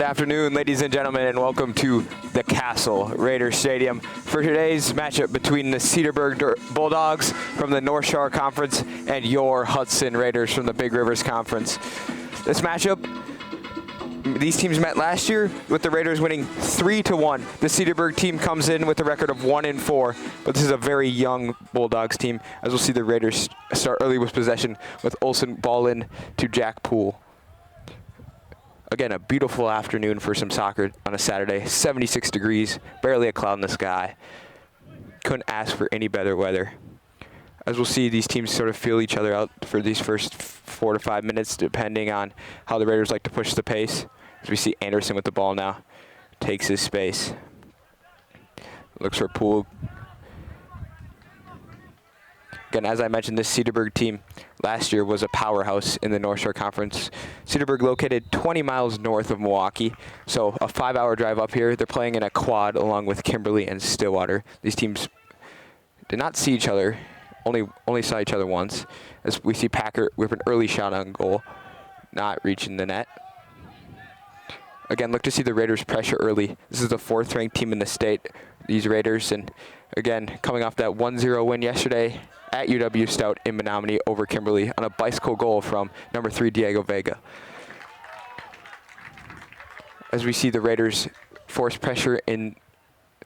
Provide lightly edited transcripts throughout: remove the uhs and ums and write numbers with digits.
afternoon, ladies and gentlemen, and welcome to the Castle Raiders Stadium for today's matchup between the Cedarburg Bulldogs from the North Shore Conference and your Hudson Raiders from the Big Rivers Conference. This matchup, these teams met last year with the Raiders winning 3-1. The Cedarburg team comes in with a record of 1-4, but this is a very young Bulldogs team, as we'll see the Raiders start early with possession with Olsen ball in to Jack Poole. Again, a beautiful afternoon for some soccer on a Saturday. 76 degrees, barely a cloud in the sky. Couldn't ask for any better weather. As we'll see, these teams sort of feel each other out for these first 4 to 5 minutes, depending on how the Raiders like to push the pace. As we see Anderson with the ball now, takes his space. Looks for Poole. Again, as I mentioned, this Cedarburg team last year was a powerhouse in the North Shore Conference. Cedarburg located 20 miles north of Milwaukee, so a 5-hour drive up here. They're playing in a quad along with Kimberly and Stillwater. These teams did not see each other, only saw each other once. As we see Packer with an early shot on goal, not reaching the net. Again, look to see the Raiders pressure early. This is the 4th-ranked team in the state, these Raiders. And again, coming off that 1-0 win yesterday at UW Stout in Menominee over Kimberly on a bicycle goal from number 3, Diego Vega. As we see the Raiders force pressure in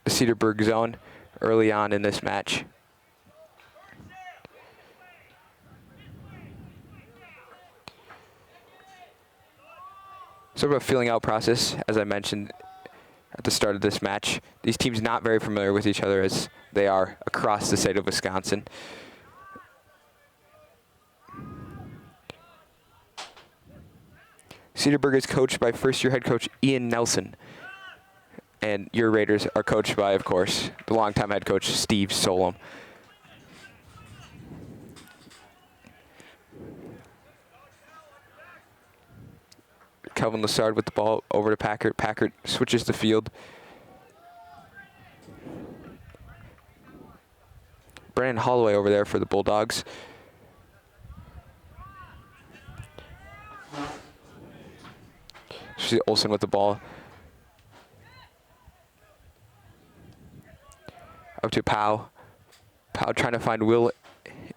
the Cedarburg zone early on in this match. Sort of a feeling out process, as I mentioned at the start of this match. These teams not very familiar with each other as they are across the state of Wisconsin. Cedarburg is coached by first-year head coach Ian Nelson. And your Raiders are coached by, of course, the longtime head coach Steve Solom. Kelvin Lassard with the ball over to Packard. Packard switches the field. Brandon Holloway over there for the Bulldogs. See Olsen with the ball. Up to Powell. Powell trying to find Will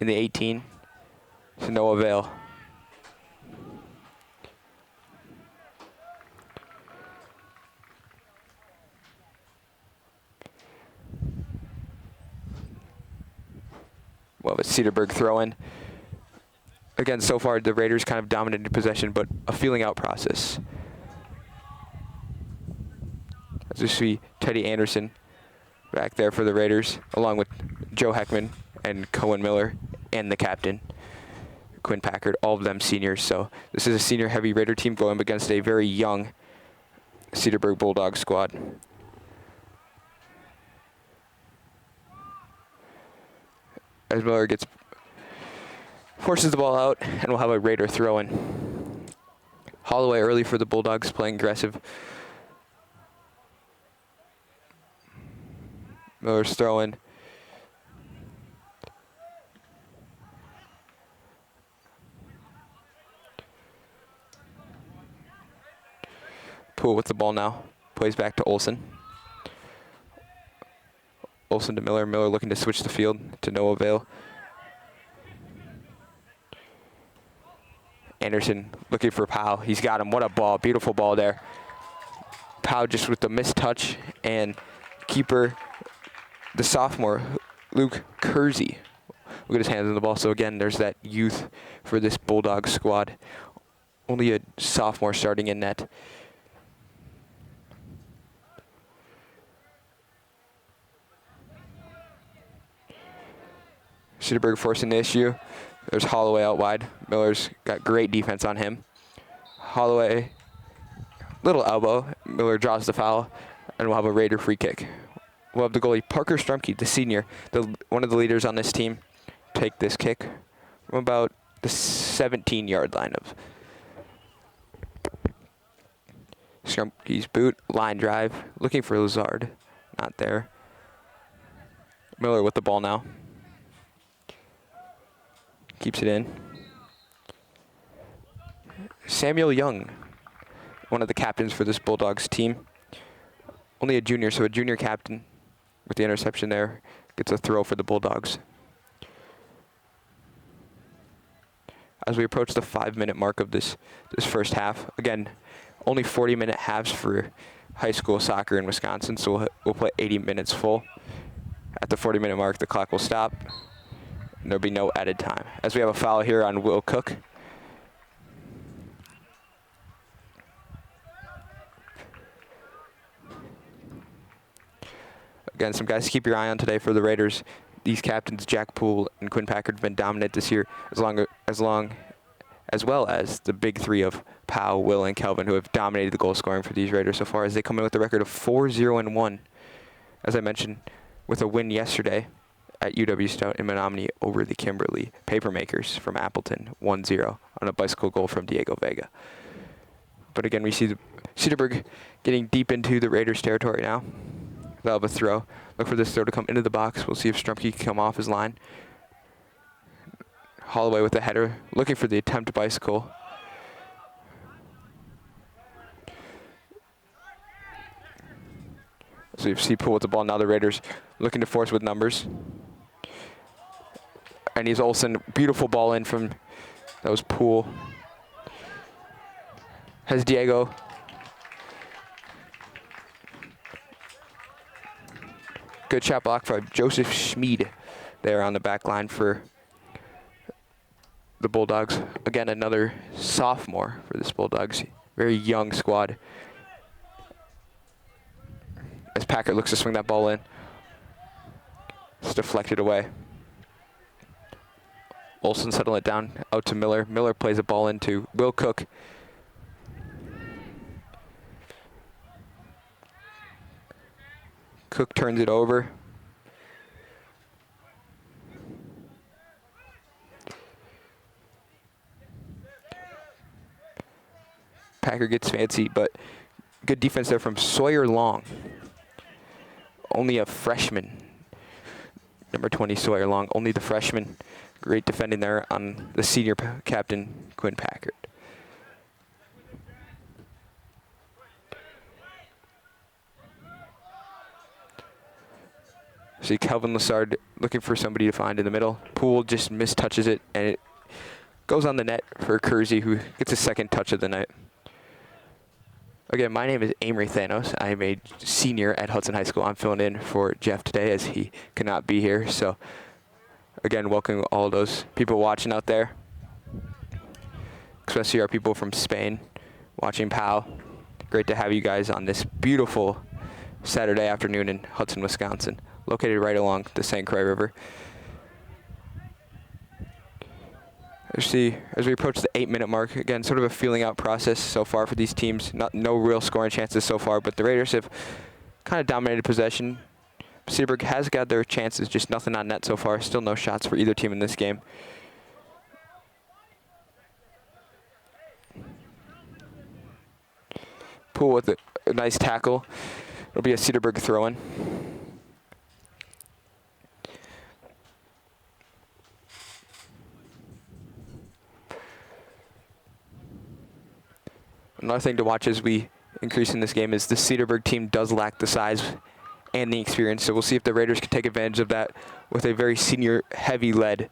in the 18. To no avail. Well, it's Cedarburg throw-in. Again, so far the Raiders kind of dominated possession, but a feeling out process. As we see Teddy Anderson back there for the Raiders, along with Joe Heckman and Cohen Miller and the captain, Quinn Packard, all of them seniors. So this is a senior-heavy Raider team going up against a very young Cedarburg Bulldog squad. As Miller forces the ball out, and we'll have a Raider throw-in. Holloway early for the Bulldogs, playing aggressive. Miller's throwing. Poole with the ball now. Plays back to Olsen. Olsen to Miller. Miller looking to switch the field to no avail. Anderson looking for Powell. He's got him. What a ball. Beautiful ball there. Powell just with the missed touch, and keeper, the sophomore, Luke Kersey, look at his hands on the ball. So again, there's that youth for this Bulldog squad. Only a sophomore starting in net. Cedarburg forcing the issue. There's Holloway out wide. Miller's got great defense on him. Holloway, little elbow. Miller draws the foul, and we'll have a Raider free kick. We'll have the goalie, Parker Strumke, the senior, one of the leaders on this team, take this kick from about the 17-yard line of Strumke's boot, line drive, looking for Lazard. Not there. Miller with the ball now. Keeps it in. Samuel Young one of the captains for this Bulldogs team. Only a junior, so a junior captain with the interception there gets a throw for the Bulldogs. As we approach the 5-minute mark of this first half, again, only 40-minute halves for high school soccer in Wisconsin, so we'll play 80 minutes full. At the 40-minute mark, the clock will stop, and there'll be no added time. As we have a foul here on Will Cook. Again, some guys to keep your eye on today for the Raiders. These captains, Jack Poole and Quinn Packard, have been dominant this year, as well as the big three of Powell, Will, and Kelvin, who have dominated the goal scoring for these Raiders so far, as they come in with a record of 4-0-1. As I mentioned, with a win yesterday at UW Stout in Menominee over the Kimberly Papermakers from Appleton, 1-0 on a bicycle goal from Diego Vega. But again, we see Cedarburg getting deep into the Raiders' territory now. They'll have a throw. Look for this throw to come into the box. We'll see if Strumpke can come off his line. Holloway with the header, looking for the attempt bicycle. So you see Poole with the ball. Now the Raiders looking to force with numbers. And he's Olsen. Beautiful ball in from, that was Poole. Has Diego. Good shot block by Joseph Schmid there on the back line for the Bulldogs. Again, another sophomore for this Bulldogs. Very young squad. As Packard looks to swing that ball in. It's deflected away. Olsen settling it down out to Miller. Miller plays a ball into Will Cook. Cook turns it over. Packer gets fancy, but good defense there from Sawyer Long. Only a freshman. Number 20, Sawyer Long, only the freshman. Great defending there on the senior captain, Quinn Packard. See Kelvin Lassard looking for somebody to find in the middle. Poole just mistouches it, and it goes on the net for Kersey, who gets a second touch of the night. Again, my name is Amory Thanos. I'm a senior at Hudson High School. I'm filling in for Jeff today as he cannot be here. So, again, welcome all those people watching out there, especially our people from Spain watching POW. Great to have you guys on this beautiful Saturday afternoon in Hudson, Wisconsin, located right along the St. Croix River. As we approach the 8-minute mark, again, sort of a feeling out process so far for these teams. No real scoring chances so far, but the Raiders have kind of dominated possession. Cedarburg has got their chances, just nothing on net so far. Still no shots for either team in this game. Poole with a nice tackle. It'll be a Cedarburg throw-in. Another thing to watch as we increase in this game is the Cedarburg team does lack the size and the experience, so we'll see if the Raiders can take advantage of that with a very senior, heavy-led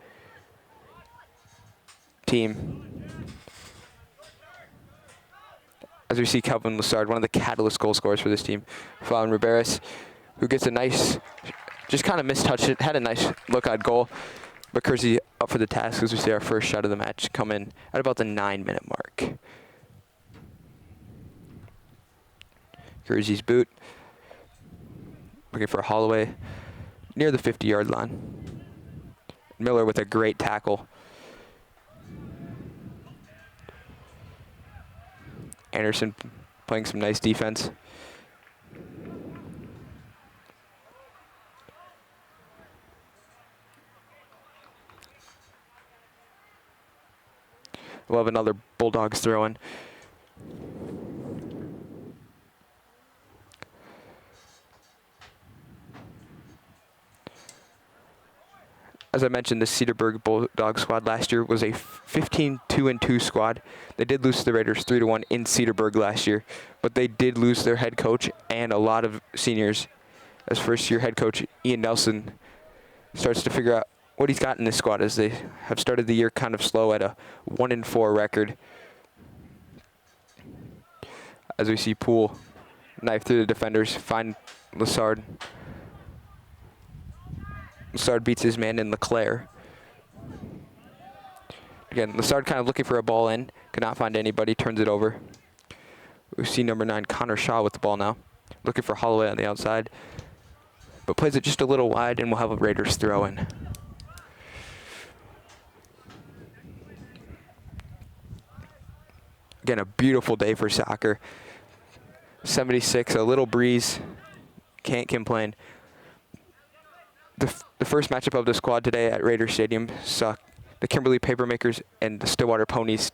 team. As we see Kelvin Lassard, one of the catalyst goal scorers for this team, Fallon Riberas, who gets a nice, just kind of mistouched it, had a nice look at goal, but Kersey up for the task as we see our first shot of the match come in at about the 9-minute mark. Kersey's boot. Looking for Holloway near the 50-yard line. Miller with a great tackle. Anderson playing some nice defense. We'll have another Bulldogs throw-in. as I mentioned, the Cedarburg Bulldog squad last year was a 15-2-2 squad. They did lose to the Raiders 3-1 in Cedarburg last year, but they did lose their head coach and a lot of seniors, as first-year head coach Ian Nelson starts to figure out what he's got in this squad, as they have started the year kind of slow at a 1-4 record. As we see Poole knife through the defenders, find Lassard. Lassard beats his man in Leclerc. Again, Lassard kind of looking for a ball in, could not find anybody, turns it over. We see number 9, Connor Shaw with the ball now, looking for Holloway on the outside, but plays it just a little wide, and we'll have a Raiders throw in. Again, a beautiful day for soccer. 76, a little breeze, can't complain. The first matchup of the squad today at Raider Stadium saw the Kimberly Papermakers and the Stillwater Ponies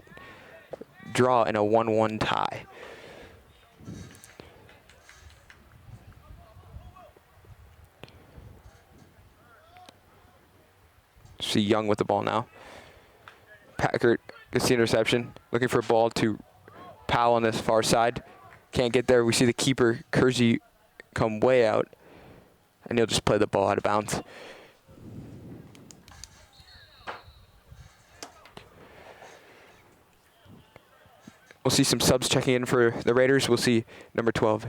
draw in a 1-1 tie. See Young with the ball now. Packard gets the interception, looking for a ball to Powell on this far side. Can't get there. We see the keeper, Kersey, come way out, and he'll just play the ball out of bounds. We'll see some subs checking in for the Raiders. We'll see number 12,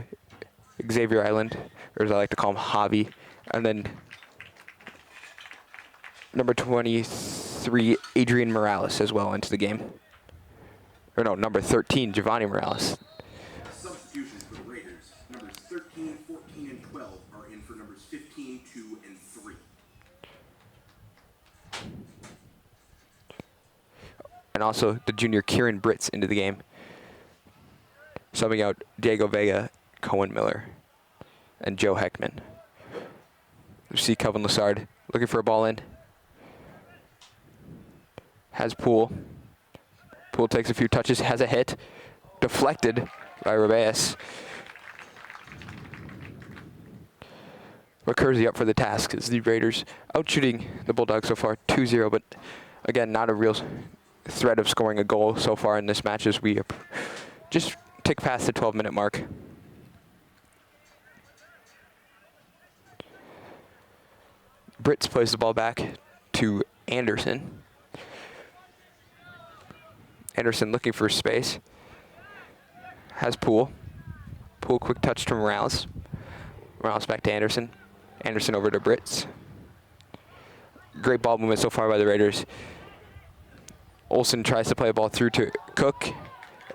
Xavier Island, or as I like to call him, Javi, and then number 23, Adrian Morales as well into the game. Or no, number 13, Giovanni Morales. Substitutions for the Raiders. Numbers 13, 14, and 12 are in for numbers 15, 2, and 3. And also the junior Kieran Britz into the game. Subbing out Diego Vega, Cohen Miller, and Joe Heckman. You see Kelvin Lassard looking for a ball in. Has Poole. Poole takes a few touches, has a hit. Deflected by Rubeus. But Kersey up for the task as the Raiders out shooting the Bulldogs so far 2-0, but again, not a real threat of scoring a goal so far in this match as we just tick past the 12-minute mark. Britz plays the ball back to Anderson. Anderson looking for space. Has Poole. Poole quick touch to Morales. Morales back to Anderson. Anderson over to Britz. Great ball movement so far by the Raiders. Olsen tries to play a ball through to Cook,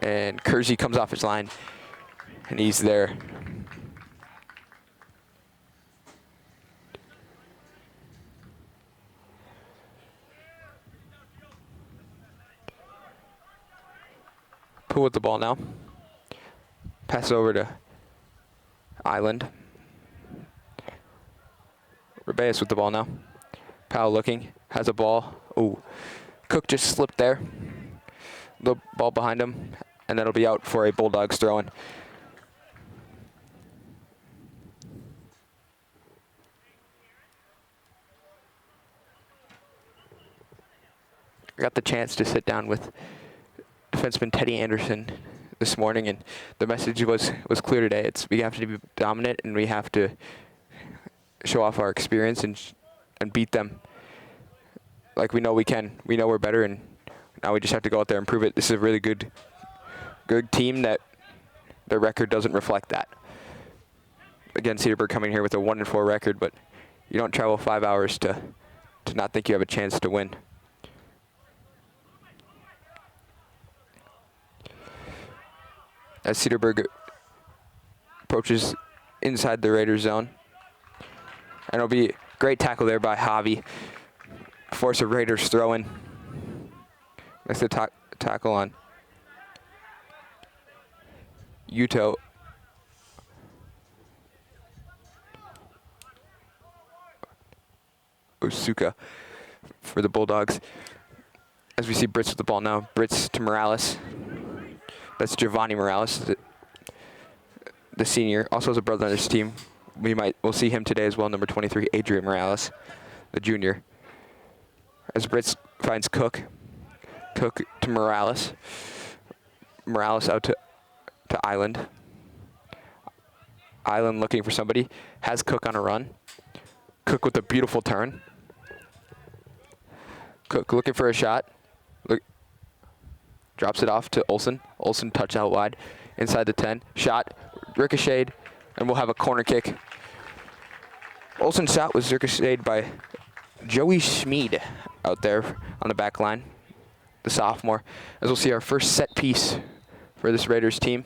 and Kersey comes off his line, and he's there. Poole with the ball now. Pass over to Island. Rubeus with the ball now. Powell looking, has a ball. Ooh, Cook just slipped there. The ball behind him, and that'll be out for a Bulldogs throw-in. I got the chance to sit down with defenseman Teddy Anderson this morning, and the message was clear today. We have to be dominant, and we have to show off our experience and beat them like we know we can. We know we're better, and now we just have to go out there and prove it. This is a really good team that their record doesn't reflect that. Again, Cedarburg coming here with a 1-4 record, but you don't travel 5 hours to not think you have a chance to win. As Cedarburg approaches inside the Raiders zone. And it'll be a great tackle there by Javi. Force a Raiders throw in. Makes the tackle on Yuto. Osuka for the Bulldogs. As we see Britz with the ball now. Britz to Morales. That's Giovanni Morales, the senior. Also has a brother on this team. We'll see him today as well, number 23, Adrian Morales, the junior. as Brits finds Cook. Cook to Morales. Morales out to Island. Island looking for somebody. Has Cook on a run. Cook with a beautiful turn. Cook looking for a shot. Look, drops it off to Olsen. Olsen touch out wide. Inside the 10. Shot. Ricocheted. And we'll have a corner kick. Olsen's shot was ricocheted by Joey Schmid out there on the back line. The sophomore. As we'll see our first set piece for this Raiders team.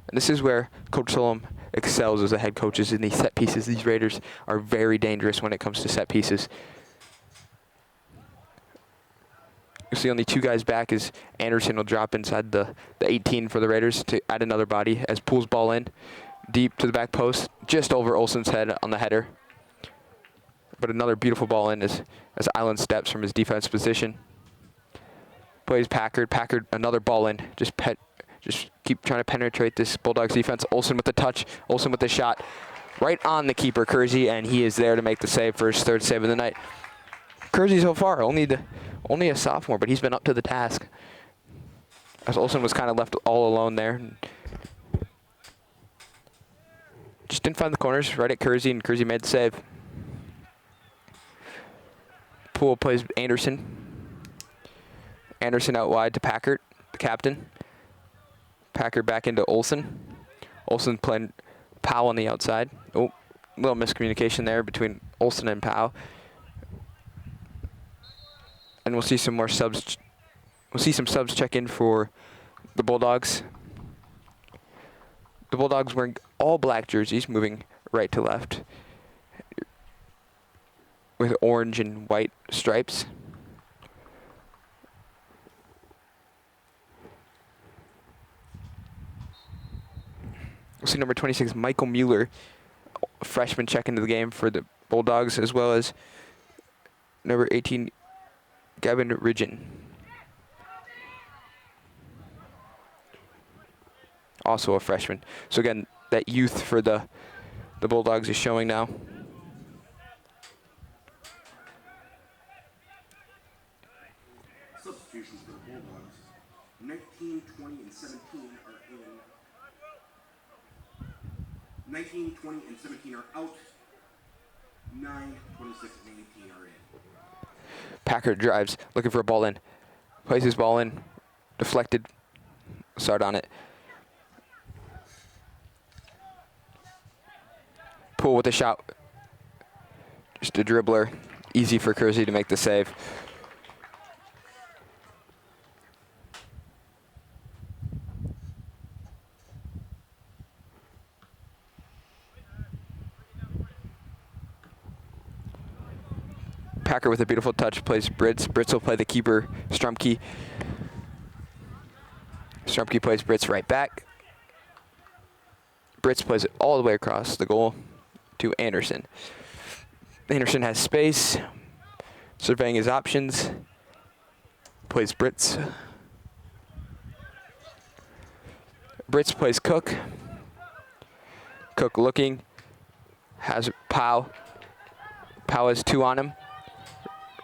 And this is where Coach Solom excels as a head coach, is in these set pieces. These Raiders are very dangerous when it comes to set pieces. You see only 2 guys back as Anderson will drop inside the 18 for the Raiders to add another body as pulls ball in deep to the back post, just over Olsen's head on the header. But another beautiful ball in as Island steps from his defense position. Plays Packard. Packard, another ball in. Just keep trying to penetrate this Bulldogs defense. Olsen with the touch. Olsen with the shot. Right on the keeper, Kersey, and he is there to make the save for his 3rd save of the night. Kersey so far, only a sophomore, but he's been up to the task. As Olsen was kind of left all alone there. Just didn't find the corners right at Kersey, and Kersey made the save. Poole plays Anderson. Anderson out wide to Packard, the captain. Packard back into Olsen. Olsen playing Powell on the outside. Oh, little miscommunication there between Olsen and Powell. And we'll see some more subs. We'll see some subs check in for the Bulldogs. The Bulldogs wearing all black jerseys, moving right to left, with orange and white stripes. We'll see number 26, Michael Mueller, freshman, check into the game for the Bulldogs, as well as number 18, Gavin Ridgen. Also a freshman. So again, that youth for the Bulldogs is showing now. Substitutions for the Bulldogs. 19, 20, and 17 are in. 19, 20, and 17 are out. 9, 26, and 18 are in. Packard drives, looking for a ball in. Plays his ball in. Deflected. Start on it. Poole with a shot. Just a dribbler. Easy for Kersey to make the save. Packer with a beautiful touch plays Brits. Brits will play the keeper, Strumke. Strumke plays Brits right back. Brits plays it all the way across the goal to Anderson. Anderson has space, surveying his options. Plays Brits. Brits plays Cook. Cook looking, has Powell. Powell has 2 on him.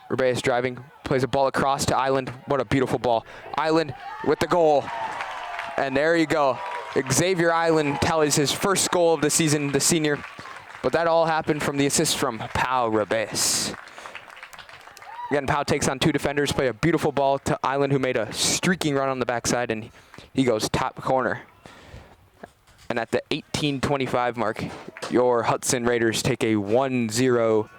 Rubeus driving, plays a ball across to Island. What a beautiful ball. Island with the goal. And there you go. Xavier Island tallies his first goal of the season, the senior. But that all happened from the assist from Pau Rubeus. Again, Pau takes on 2 defenders, play a beautiful ball to Island, who made a streaking run on the backside, and he goes top corner. And at the 18:25 mark, your Hudson Raiders take a 1-0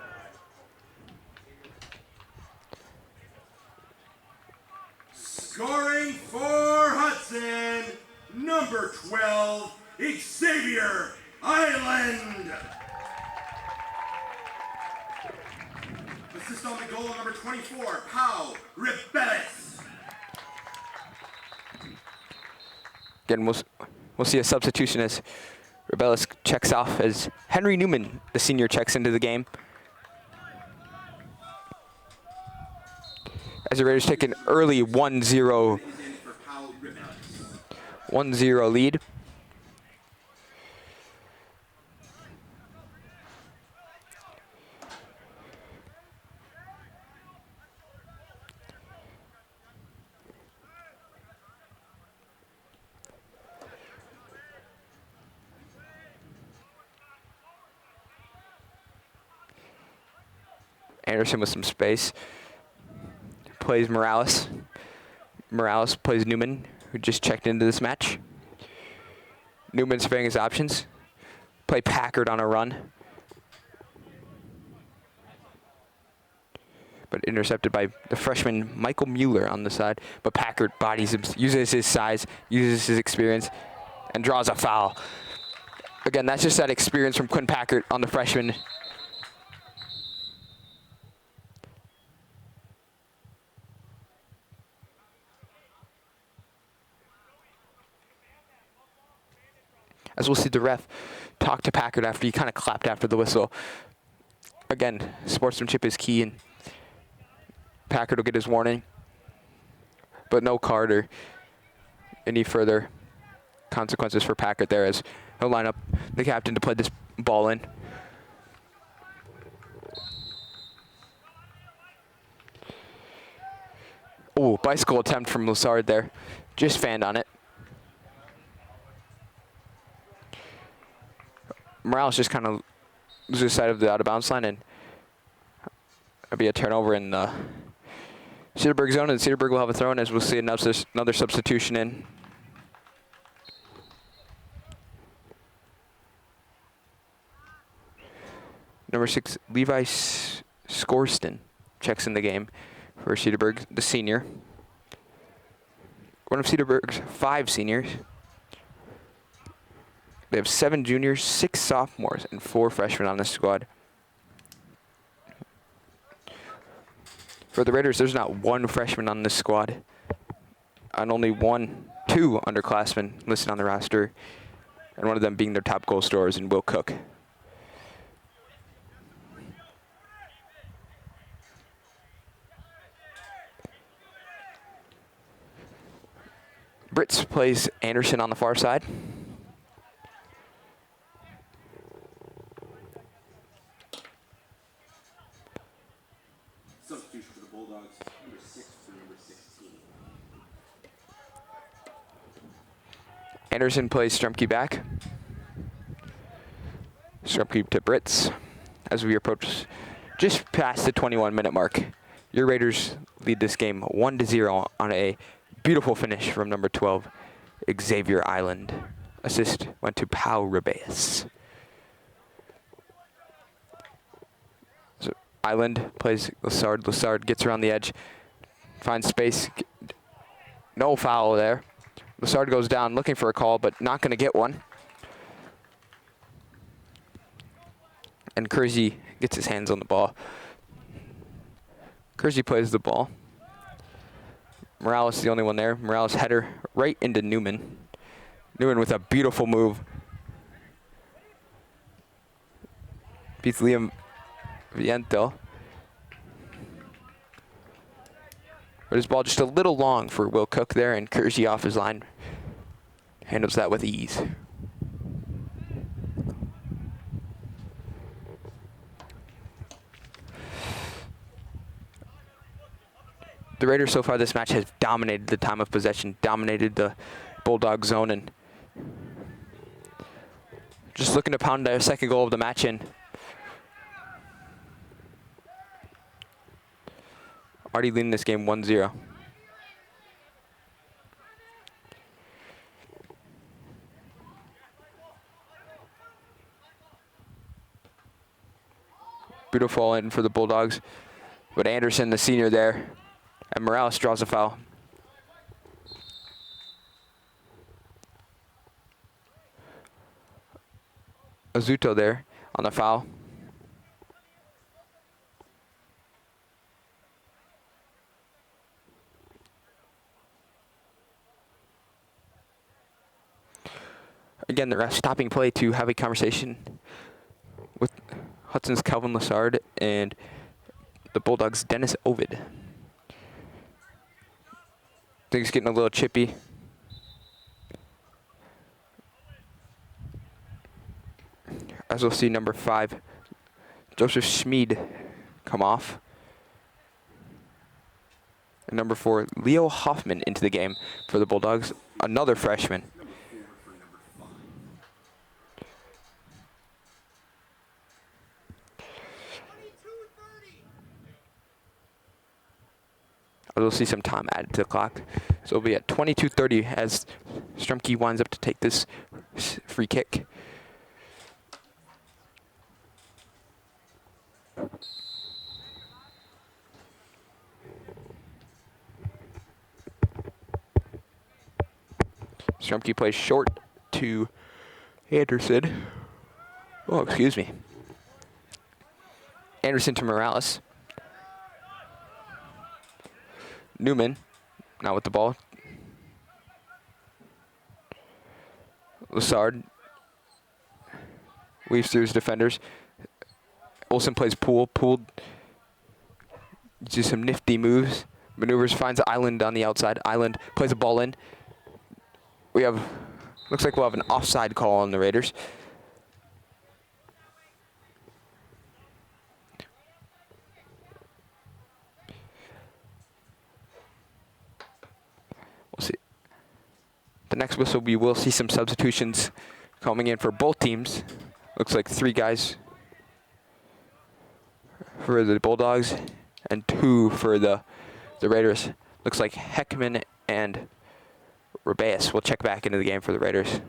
Scoring for Hudson, number 12, Xavier Island. Assist on the goal, number 24, Pau Rubeus. Again, we'll see a substitution as Rubeus checks off as Henry Newman, the senior, checks into the game. As the Raiders take an early 1-0 lead. Anderson with some space. Plays Morales. Morales plays Newman, who just checked into this match. Newman surveying his options. Play Packard on a run. But intercepted by the freshman Michael Mueller on the side. But Packard bodies him, uses his size, uses his experience, and draws a foul. Again, that's just that experience from Quinn Packard on the freshman. As we'll see the ref talk to Packard after he kind of clapped after the whistle. Again, sportsmanship is key, and Packard will get his warning, but no card or any further consequences for Packard there, as he'll line up the captain to play this ball in. Oh, bicycle attempt from Lessard there. Just fanned on it. Morales just kind of loses sight of the out-of-bounds line, and it'll be a turnover in the Cedarburg zone, and Cedarburg will have a throw in, as we'll see another substitution in. Number 6, Levi Scoreston checks in the game for Cedarburg, the senior. One of Cedarburg's 5 seniors. They have 7 juniors, 6 sophomores, and 4 freshmen on this squad. For the Raiders, there's not one freshman on this squad, and only 2 underclassmen listed on the roster, and one of them being their top goal scorers in Will Cook. Brits plays Anderson on the far side. Substitution for the Bulldogs, number 6 to number 16. Anderson plays Strumke back. Strumke to Brits as we approach just past the 21-minute mark. Your Raiders lead this game 1-0 on a beautiful finish from number 12, Xavier Island. Assist went to Pau Ribeas. So Island plays Lessard. Lessard gets around the edge, finds space. No foul there. Lessard goes down looking for a call, but not going to get one. And Kersey gets his hands on the ball. Kersey plays the ball. Morales is the only one there. Morales header right into Newman. Newman with a beautiful move. Beats Liam Viento. But his ball just a little long for Will Cook there, and Kersey off his line handles that with ease. The Raiders so far this match has dominated the time of possession, dominated the Bulldog zone, and just looking to pound their second goal of the match in. Already leading this game 1-0. Beautiful in for the Bulldogs, but Anderson, the senior there, and Morales draws a foul. Azuto there on the foul. Again, the ref stopping play to have a conversation with Hudson's Calvin Lessard and the Bulldogs' Dennis Ovid. Things getting a little chippy. As we'll see, number 5, Joseph Schmid, come off. And number 4, Leo Hoffman into the game for the Bulldogs, another freshman. we'll see some time added to the clock. So it'll be at 22:30 as Strumke winds up to take this free kick. Strumke plays short to Anderson. Oh, excuse me. Anderson to Morales. Newman, now with the ball. Lassard weaves through his defenders. Olsen plays pool. Pool uses some nifty moves. Maneuvers, finds Island on the outside. Island plays a ball in. Looks like we'll have an offside call on the Raiders. We'll see. The next whistle, we will see some substitutions coming in for both teams. Looks like 3 guys for the Bulldogs and 2 for the Raiders. Looks like Heckman and Rebeus will check back into the game for the Raiders.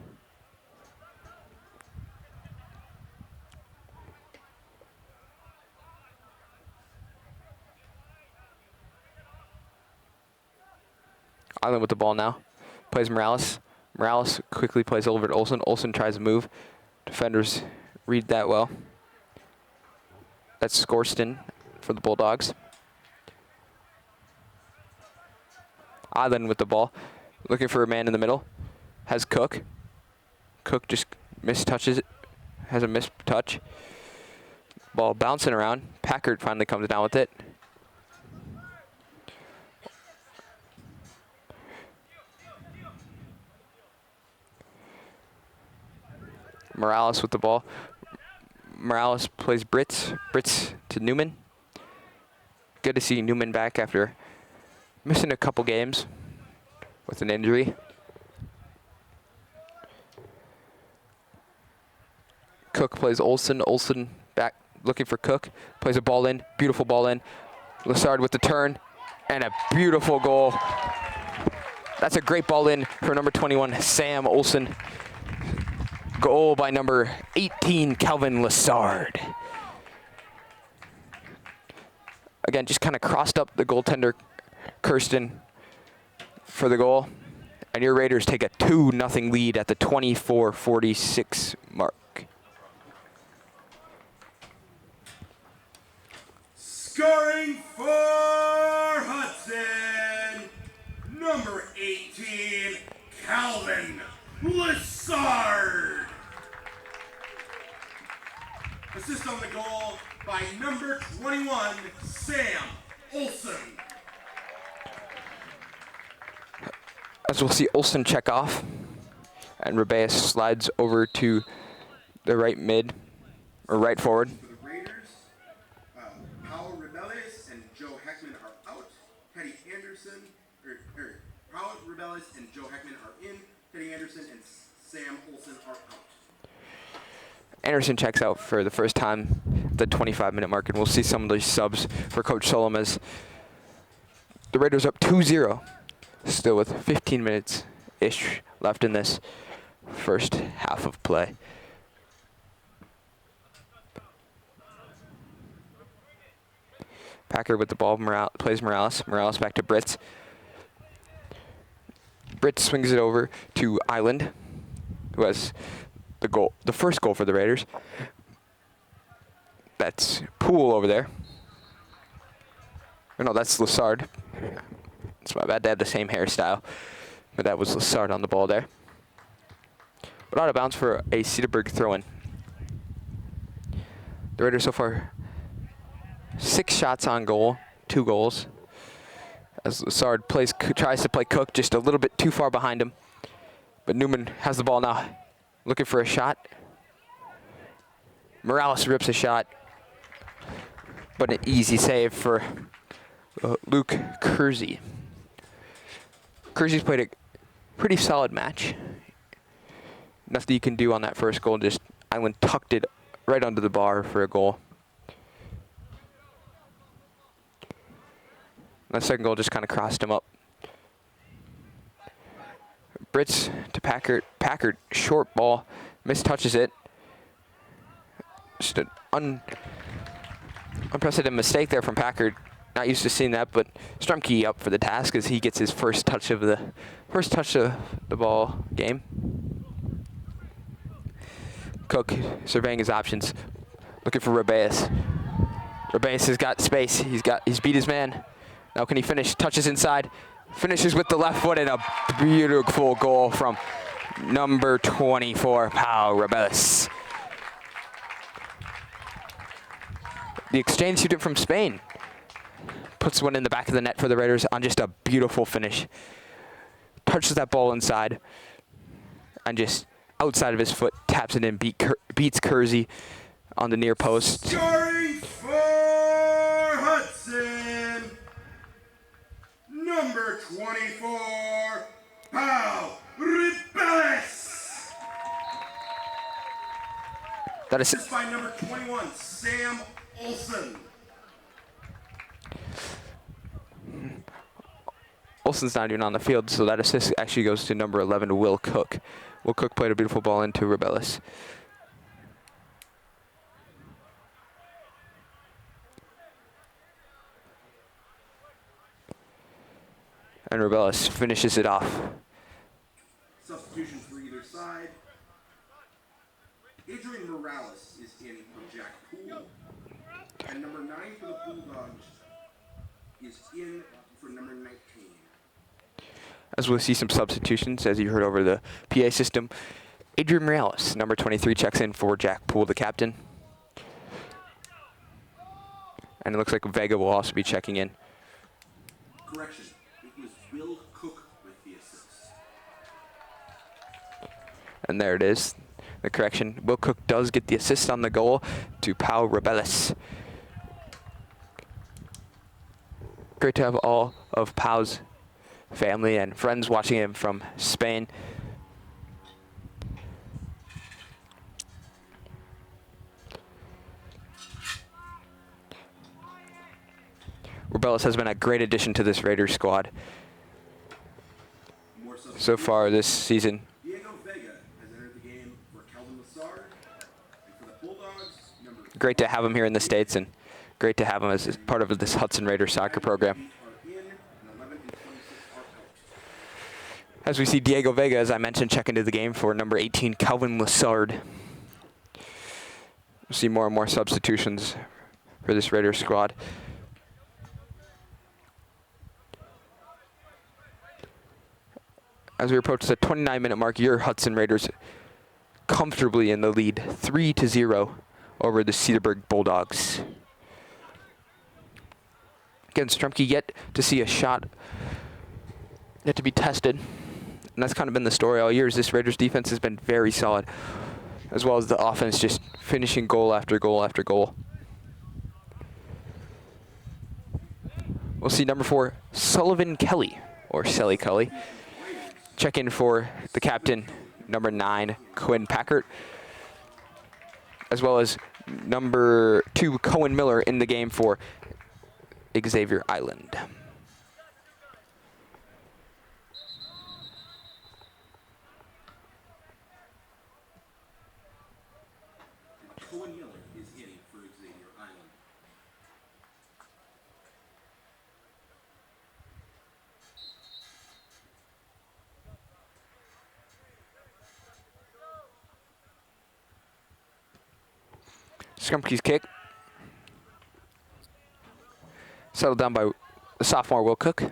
Island with the ball now. Plays Morales. Morales quickly plays over to Olsen. Olsen tries to move. Defenders read that well. That's Scoreston for the Bulldogs. Island with the ball. Looking for a man in the middle. Has Cook. Cook just mistouches it. Has a missed touch. Ball bouncing around. Packard finally comes down with it. Morales with the ball. Morales plays Brits. Brits to Newman. Good to see Newman back after missing a couple games with an injury. Cook plays Olsen. Olsen back looking for Cook. Plays a ball in. Beautiful ball in. Lassard with the turn. And a beautiful goal. That's a great ball in for number 21, Sam Olsen. Goal by number 18, Calvin Lassard. Again, just kind of crossed up the goaltender, Kirsten, for the goal. And your Raiders take a 2-0 lead at the 24:46 mark. Scoring for Hudson, number 18, Calvin Lassard. Assist on the goal by number 21, Sam Olsen. As we'll see Olsen check off, and Rebeus slides over to the right mid, or right forward. For the Raiders, Paul Rebellis and Joe Heckman are out. Teddy Anderson, Paul Rebellis and Joe Heckman are in. Teddy Anderson and Sam Olsen are out. Anderson checks out for the first time at the 25-minute mark, and we'll see some of these subs for Coach Solom as the Raiders up 2-0, still with 15 minutes-ish left in this first half of play. Packer with the ball, plays Morales. Morales back to Brits. Brits swings it over to Island, who has the first goal for the Raiders. That's Poole over there. Or no, that's Lassard. It's my bad, they had the same hairstyle. But that was Lassard on the ball there. But out of bounds for a Cedarburg throw-in. The Raiders so far 6 shots on goal, 2 goals. As Lassard tries to play Cook just a little bit too far behind him. But Newman has the ball now, looking for a shot. Morales rips a shot, but an easy save for Luke Kersey. Kersey's played a pretty solid match. Nothing you can do on that first goal, just Island tucked it right under the bar for a goal. That second goal just kind of crossed him up. Brits to Packard. Packard, short ball, mistouches it. Just an unprecedented mistake there from Packard. Not used to seeing that, but Strumke up for the task as he gets his first touch of the ball game. Cook surveying his options, looking for Rubeus. Rubeus has got space. He's beat his man. Now can he finish? Touches inside, finishes with the left foot, and a beautiful goal from number 24, Pau Rubeus. The exchange student from Spain puts one in the back of the net for the Raiders on just a beautiful finish. Touches that ball inside and just outside of his foot taps it in, beats Kersey on the near post. Scoring for Hudson, number 24, Pau Rubeus. That is Assist by number 21, Sam Olsen. Olsen's not even on the field, so that assist actually goes to number 11, Will Cook. Will Cook played a beautiful ball into Rubeus. And Rubeus finishes it off. Substitutions for either side. Adrian Morales is in for Jack Poole. And number 9 for the Bulldogs is in for number 19. As we'll see some substitutions, as you heard over the PA system. Adrian Morales, number 23, checks in for Jack Poole, the captain. And it looks like Vega will also be checking in. Correction, it was Will Cook with the assist. And there it is, the correction. Will Cook does get the assist on the goal to Pau Rubeus. Great to have all of Pau's family and friends watching him from Spain. Rubeus has been a great addition to this Raiders squad so far this season. Diego Vega has entered the game for Calvin Lassard. And for the Bulldogs, number Great to have him here in the States, and great to have him as part of this Hudson Raiders soccer program. are in, and 11 and 26 are out. As we see Diego Vega, as I mentioned, check into the game for number 18, Calvin Lassard. We'll see more and more substitutions for this Raiders squad. As we approach the 29-minute mark, your Hudson Raiders comfortably in the lead, 3-0 over the Cedarburg Bulldogs. Again, Strumke yet to see a shot, yet to be tested. And that's kind of been the story all year, is this Raiders defense has been very solid, as well as the offense just finishing goal after goal after goal. We'll see number 4, Sullivan Kelly, or Sally Kelly, check in for the captain, number 9, Quinn Packard, as well as number 2, Cohen Miller, in the game for Xavier Island. Cohen Miller is in for Xavier Island. Scrumpke's kick. Settled down by the sophomore Will Cook.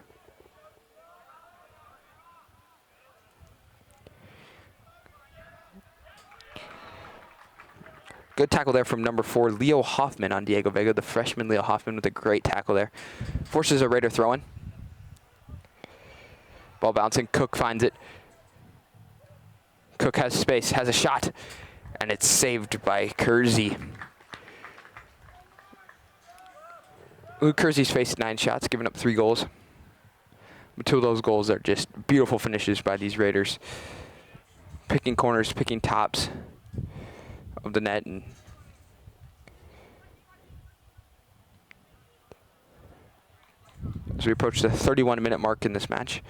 Good tackle there from number 4, Leo Hoffman on Diego Vega. The freshman Leo Hoffman with a great tackle there. Forces a Raider throw in. Ball bouncing. Cook finds it. Cook has space, has a shot, and it's saved by Kersey. Luke Kersey's faced 9 shots, giving up 3 goals. But 2 of those goals are just beautiful finishes by these Raiders. Picking corners, picking tops of the net. And As we approach the 31-minute mark in this match.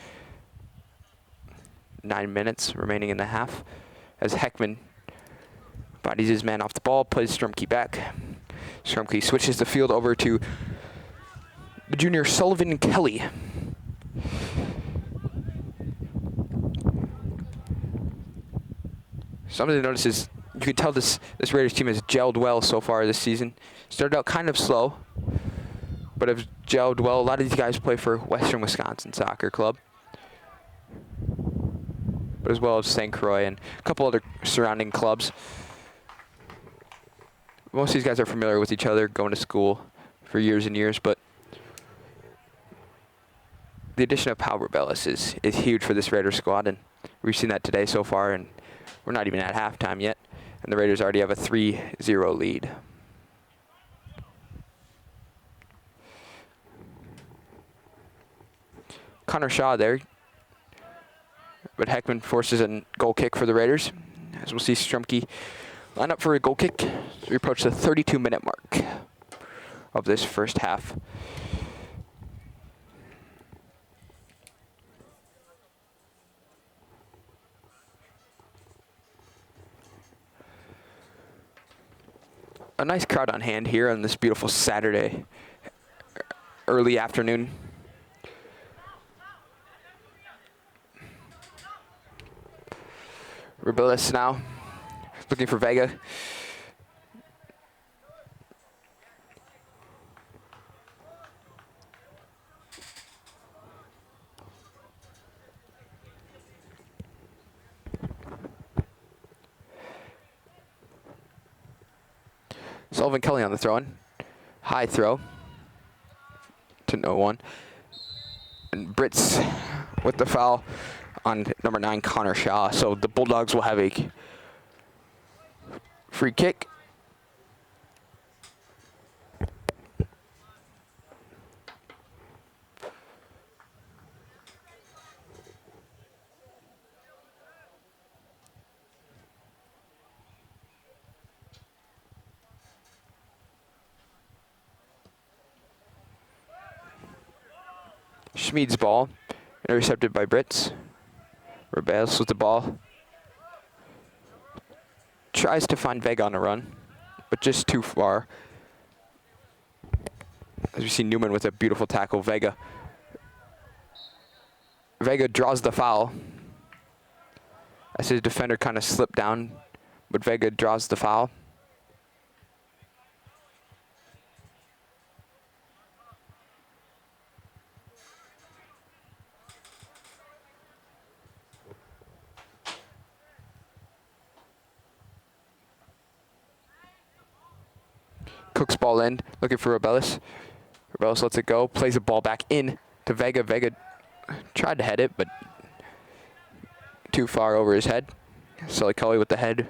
9 minutes remaining in the half. As Heckman bodies his man off the ball, plays Strumke back. Strumke switches the field over to the junior Sullivan Kelly. Something to notice is you can tell this Raiders team has gelled well so far this season. Started out kind of slow, but have gelled well. A lot of these guys play for Western Wisconsin Soccer Club, but as well as St. Croix and a couple other surrounding clubs. Most of these guys are familiar with each other, going to school for years and years, but the addition of Pau Rebellis is huge for this Raiders squad, and we've seen that today so far, and we're not even at halftime yet, and the Raiders already have a 3-0 lead. Connor Shaw there, but Heckman forces a goal kick for the Raiders, as we'll see Strumke line up for a goal kick. We approach the 32-minute mark of this first half. A nice crowd on hand here on this beautiful Saturday early afternoon. Rebellis now looking for Vega. Sullivan Kelly on the throw-in. High throw to no one. And Brits with the foul on number 9, Connor Shaw. So the Bulldogs will have a free kick. Schmid's ball, intercepted by Brits. Rebellis with the ball. Tries to find Vega on a run, but just too far. As we see Newman with a beautiful tackle, Vega draws the foul. As his defender kind of slipped down, but Vega draws the foul. Cook's ball in, looking for Rebellis. Rebellis lets it go, plays the ball back in to Vega. Vega tried to head it, but too far over his head. Sully Cully with the head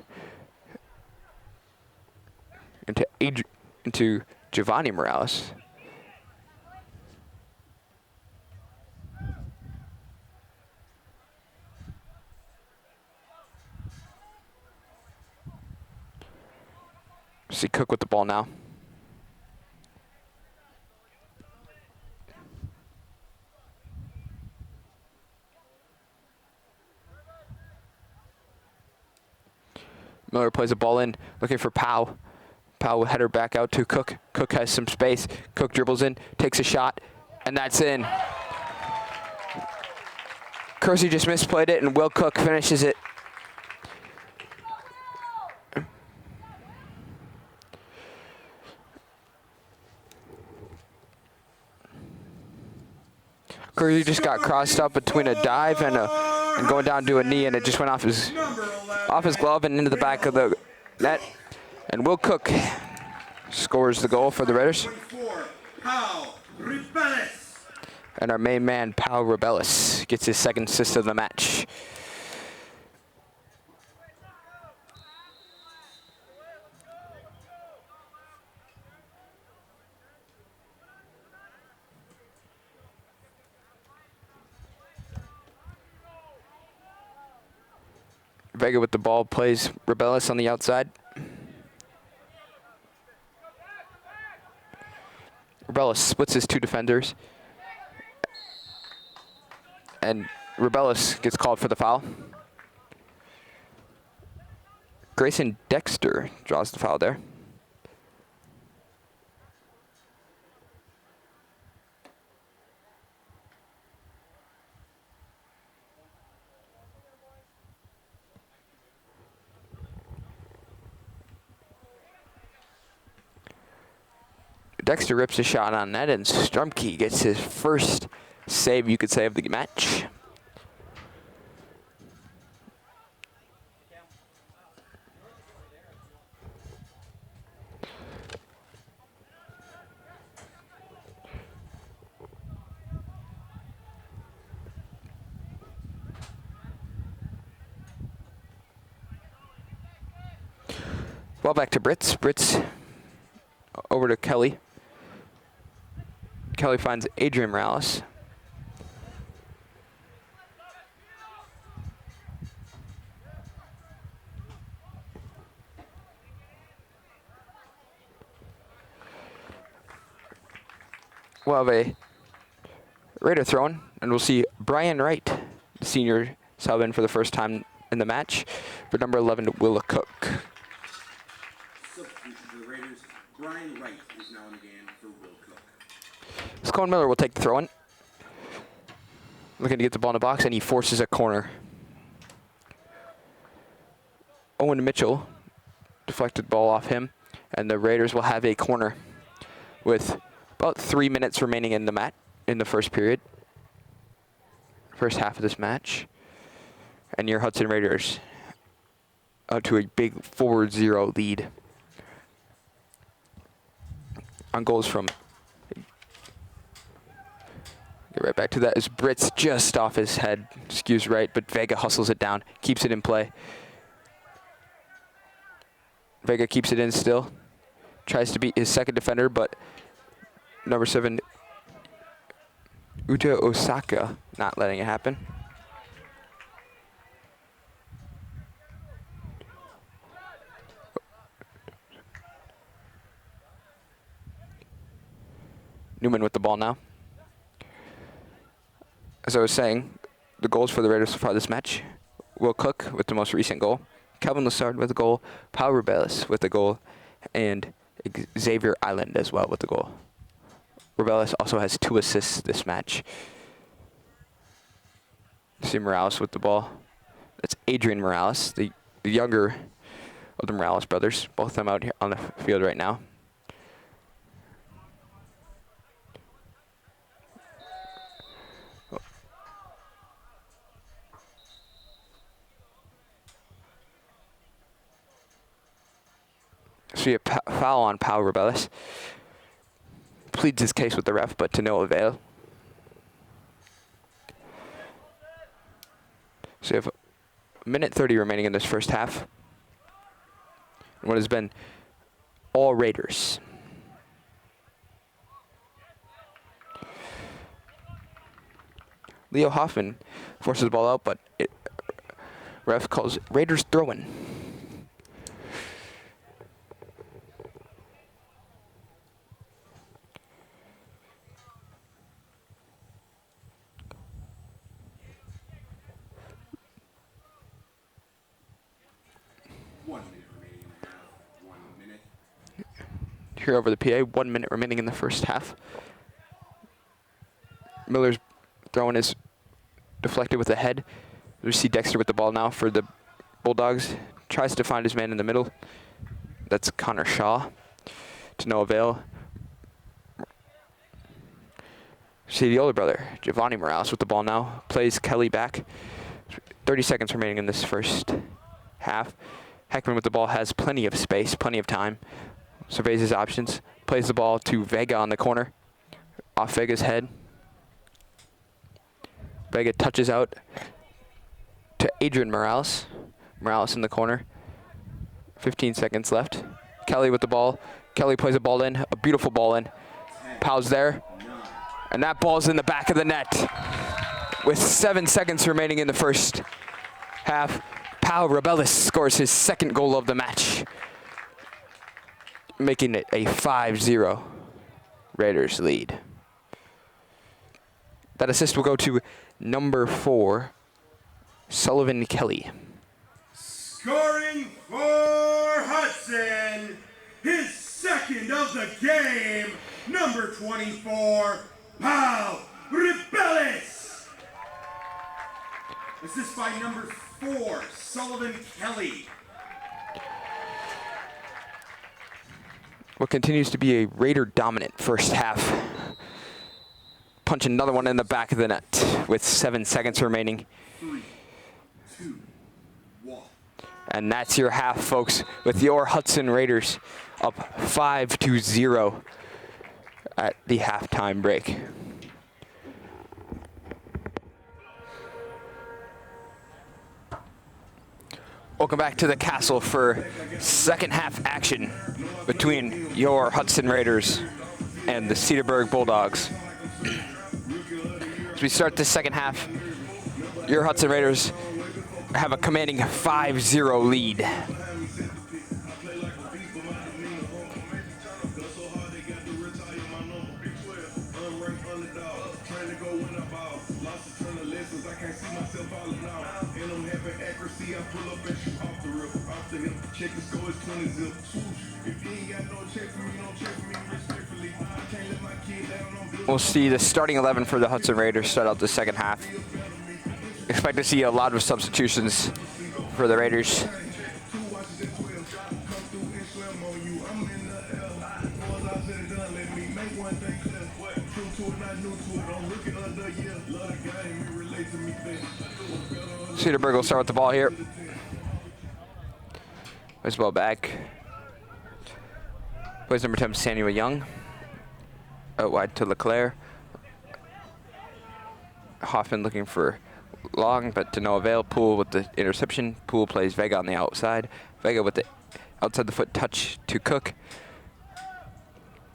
into Giovanni Morales. See Cook with the ball now. Miller plays the ball in, looking for Pau. Pau will head her back out to Cook. Cook has some space. Cook dribbles in, takes a shot, and that's in. Kersey just misplayed it, and Will Cook finishes it. Kersey just got crossed up between a dive and going down to a knee, and it just went off his glove and into the back of the net. And Will Cook scores the goal for the Raiders. And our main man, Pau Rebellis, gets his second assist of the match. Vega with the ball, plays Rebellis on the outside. Rebellis splits his two defenders And Rebellis gets called for the foul. Grayson Dexter draws the foul there. Dexter rips a shot on net, and Strumke gets his first save, you could say, of the match. Ball back to Brits. Brits over to Kelly. Kelly finds Adrian Morales. We'll have a Raider throw-in, and we'll see Brian Wright, the senior, sub in for the first time in the match for number 11, Willa Cook. Substitution for the Raiders. Brian Wright is now in the game for Will Cook. Colin Miller will take the throw-in. Looking to get the ball in the box, and he forces a corner. Owen Mitchell deflected the ball off him, and the Raiders will have a corner with about 3 minutes remaining in the first period. First half of this match. And your Hudson Raiders up to a big 4-0 lead. On goals from, get right back to that, is Brits just off his head, skews right, but Vega hustles it down, keeps it in play. Vega keeps it in still, tries to beat his second defender, but number 7, Uta Osaka, not letting it happen. Newman with the ball now. As I was saying, the goals for the Raiders so far this match: Will Cook with the most recent goal, Kelvin Lassard with a goal, Pau Rebellis with a goal, and Xavier Island as well with the goal. Rebellis also has 2 assists this match. See Morales with the ball. That's Adrian Morales, the younger of the Morales brothers. Both of them out here on the field right now. See a foul on Pau Rebellis. Pleads his case with the ref, but to no avail. So you have a minute 30 remaining in this first half. And what has been all Raiders. Leo Hoffman forces the ball out, but ref calls Raiders throw-in. Here over the PA, 1 minute remaining in the first half. Miller's throwing is deflected with the head. We see Dexter with the ball now for the Bulldogs. Tries to find his man in the middle. That's Connor Shaw. To no avail. See the older brother, Giovanni Morales, with the ball now. Plays Kelly back. 30 seconds remaining in this first half. Heckman with the ball has plenty of space, plenty of time. Surveys his options. Plays the ball to Vega on the corner. Off Vega's head. Vega touches out to Adrian Morales. Morales in the corner. 15 seconds left. Kelly with the ball. Kelly plays a ball in. A beautiful ball in. Pau's there. And that ball's in the back of the net. With 7 seconds remaining in the first half, Pau Rebellis scores his second goal of the match, making it a 5-0 Raiders lead. That assist will go to number 4, Sullivan Kelly. Scoring for Hudson, his second of the game, number 24, Paul Rebellis. Assist by number 4, Sullivan Kelly. What continues to be a Raider dominant first half. Punch another one in the back of the net with 7 seconds remaining. 3, 2, 1. And that's your half, folks, with your Hudson Raiders up 5-0 at the halftime break. Welcome back to the Castle for second half action between your Hudson Raiders and the Cedarburg Bulldogs. As we start the second half, your Hudson Raiders have a commanding 5-0 lead. We'll see the starting 11 for the Hudson Raiders start out the second half. Expect to see a lot of substitutions for the Raiders. Cedarburg will start with the ball here. Plays the ball back. Plays number 10, Samuel Young. Out wide to Leclerc. Hoffman looking for long, but to no avail. Poole with the interception. Poole plays Vega on the outside. Vega with the outside the foot touch to Cook.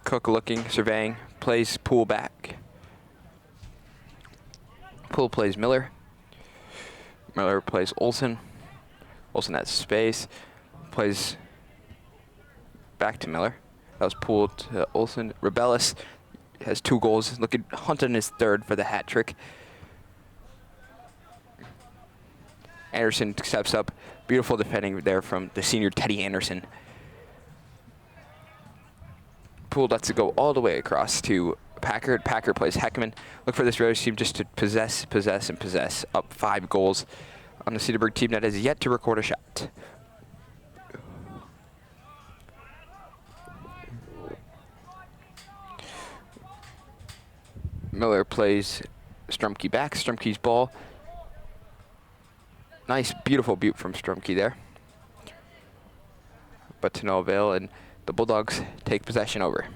Cook looking, surveying, plays Poole back. Poole plays Miller. Miller plays Olsen. Olsen has space. Plays back to Miller. That was Poole to Olsen. Rebellis has 2 goals. Look at Hunton is 3rd for the hat trick. Anderson steps up. Beautiful defending there from the senior Teddy Anderson. Poole lets it go all the way across to Packard. Packard plays Heckman. Look for this Raiders team just to possess, and possess. Up 5 goals on the Cedarburg team that has yet to record a shot. Miller plays Strumke back. Strumke's ball. Nice, beautiful butte from Strumke there. But to no avail, and the Bulldogs take possession over.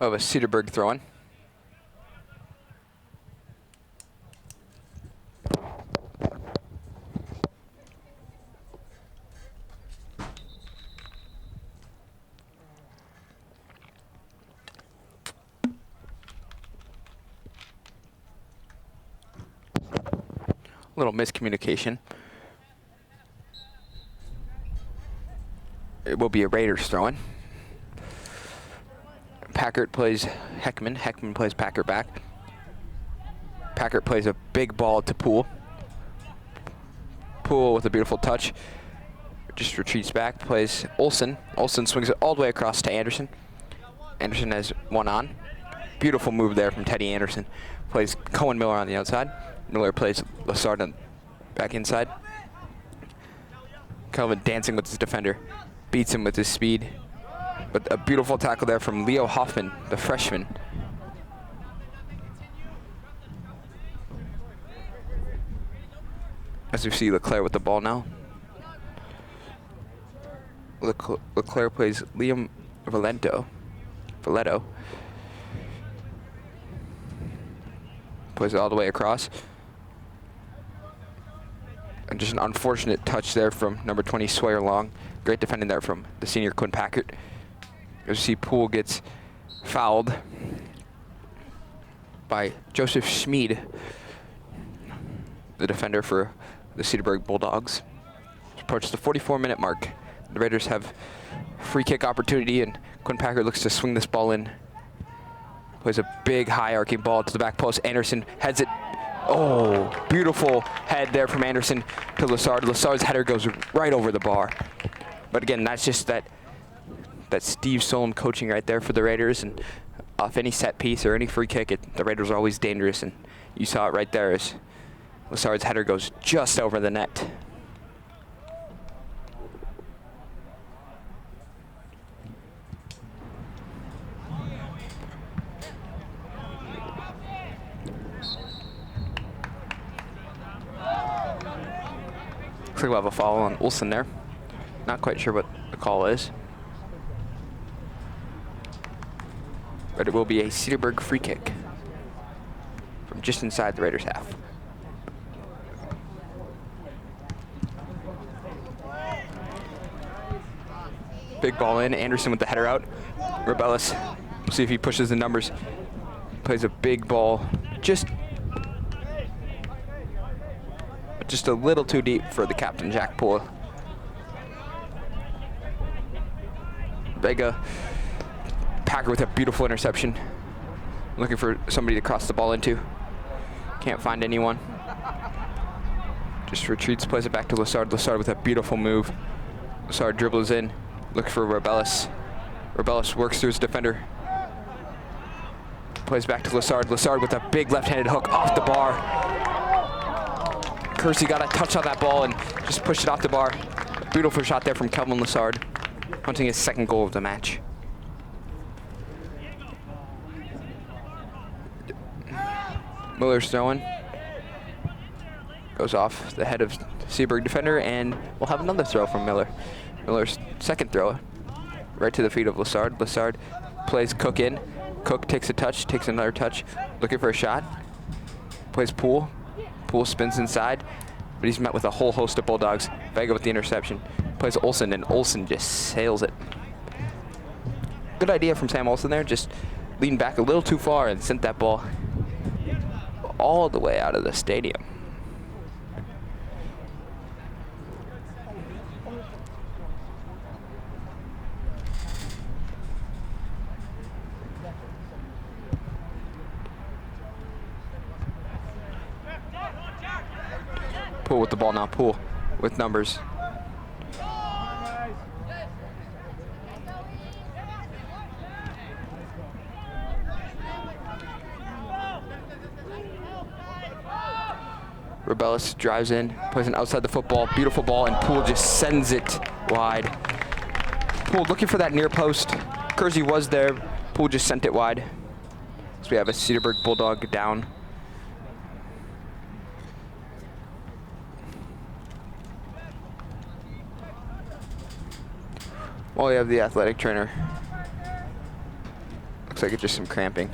Of a Cedarburg throw-in. A little miscommunication. It will be a Raiders throw-in. Packard plays Heckman. Heckman plays Packard back. Packard plays a big ball to Poole. Poole with a beautiful touch. Just retreats back. Plays Olsen. Olsen swings it all the way across to Anderson. Anderson has one on. Beautiful move there from Teddy Anderson. Plays Cohen Miller on the outside. Miller plays Lassard on back inside. Kelvin dancing with his defender. Beats him with his speed. But a beautiful tackle there from Leo Hoffman, the freshman. As we see Leclerc with the ball now. Leclerc plays Liam Valetto. Plays it all the way across. And just an unfortunate touch there from number 20, Sawyer Long. Great defending there from the senior Quinn Packard. As you see, Poole gets fouled. by Joseph Schmid, the defender for the Cedarburg Bulldogs. Approaches the 44-minute mark. The Raiders have free kick opportunity, and Quinn Packer looks to swing this ball in. Plays a big high arcing ball to the back post. Anderson heads it. Oh, beautiful head there from Anderson to Lassard. Lassard's header goes right over the bar. But again, that's just that Steve Solom coaching right there for the Raiders. And off any set piece or any free kick, the Raiders are always dangerous. And you saw it right there as Lassard's header goes just over the net. Looks like we'll have a foul on Olsen there. Not quite sure what the call is. But it will be a Cedarburg free kick from just inside the Raiders' half. Big ball in. Anderson with the header out. Rebellis, we'll see if he pushes the numbers. Plays a big ball just a little too deep for the captain, Jack Poole. Vega, Packer with a beautiful interception. Looking for somebody to cross the ball into. Can't find anyone. Just retreats, plays it back to Lassard. Lassard with a beautiful move. Lassard dribbles in, looks for Rebellis. Rebellis works through his defender. Plays back to Lassard. Lassard with a big left-handed hook off the bar. Kersey got a touch on that ball and just pushed it off the bar. Beautiful shot there from Kelvin Lassard, hunting his second goal of the match. Miller's throwing. Goes off the head of Cedarburg defender, and we'll have another throw from Miller. Miller's second throw, right to the feet of Lassard. Lassard plays Cook in. Cook takes a touch, takes another touch, looking for a shot. Plays Poole. Poole spins inside, but he's met with a whole host of Bulldogs. Vega with the interception. Plays Olsen, and Olsen just sails it. Good idea from Sam Olsen there, just leaned back a little too far and sent that ball all the way out of the stadium. Poole with the ball now. Poole with numbers. Rebellis drives in, plays an outside the football, beautiful ball, and Poole just sends it wide. Poole looking for that near post. Kersey was there. Poole just sent it wide. So we have a Cedarburg Bulldog down. Well, we have the athletic trainer. Looks like it's just some cramping.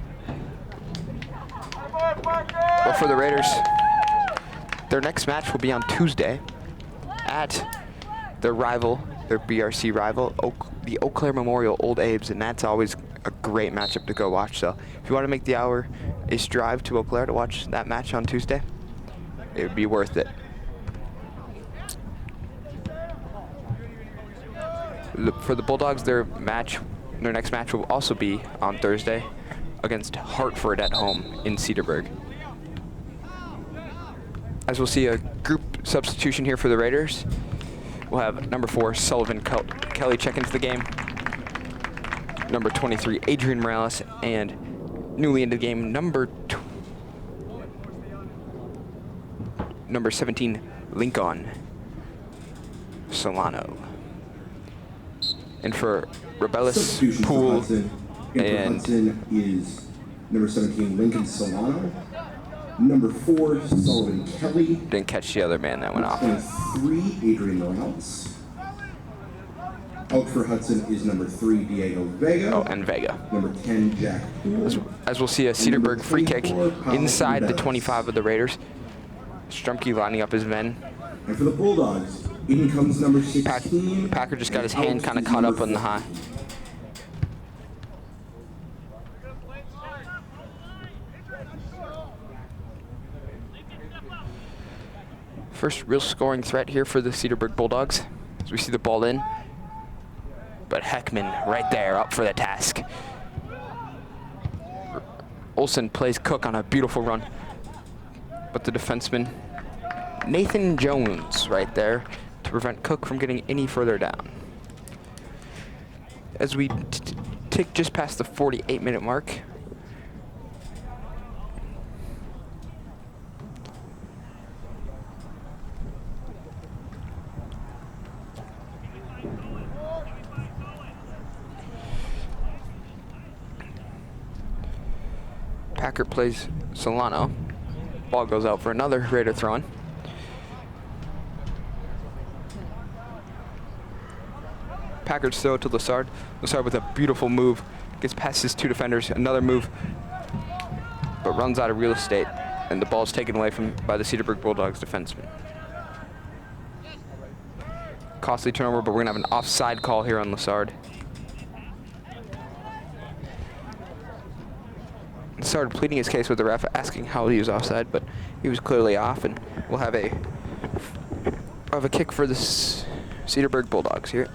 Well, for the Raiders, their next match will be on Tuesday at their rival, their BRC rival, the Eau Claire Memorial Old Abe's, and that's always a great matchup to go watch. So if you want to make the hour-ish drive to Eau Claire to watch that match on Tuesday, it would be worth it. For the Bulldogs, their next match will also be on Thursday against Hartford at home in Cedarburg. As we'll see a group substitution here for the Raiders. We'll have number 4, Sullivan Kelly check into the game. Number 23, Adrian Morales, and newly into the game, number 17, Lincoln Solano. And for Rebellis, Poole, and Hudson is number 17, Lincoln Solano. Number 4, Sullivan Kelly. Didn't catch the other man that went off. 23, Adrian Morales. Out for Hudson is number 3, Diego Vega. Oh, and Vega. Number 10, Jack Poole. As we'll see a Cedarburg free kick inside the 25 of the Raiders. Strumke lining up his men. And for the Bulldogs, in comes number 16. Packer just got his hand kind of caught up on the high. First real scoring threat here for the Cedarburg Bulldogs as we see the ball in. But Heckman right there, up for the task. Olsen plays Cook on a beautiful run. But the defenseman, Nathan Jones, right there to prevent Cook from getting any further down. As we tick just past the 48-minute mark. Packard plays Solano. Ball goes out for another Raider throw-in. Packard's throw to Lassard. Lassard with a beautiful move. Gets past his two defenders. Another move. But runs out of real estate. And the ball's taken away by the Cedarburg Bulldogs defenseman. Costly turnover, but we're going to have an offside call here on Lassard. Started pleading his case with the ref, asking how he was offside, but he was clearly off, and we'll have a kick for the Cedarburg Bulldogs here.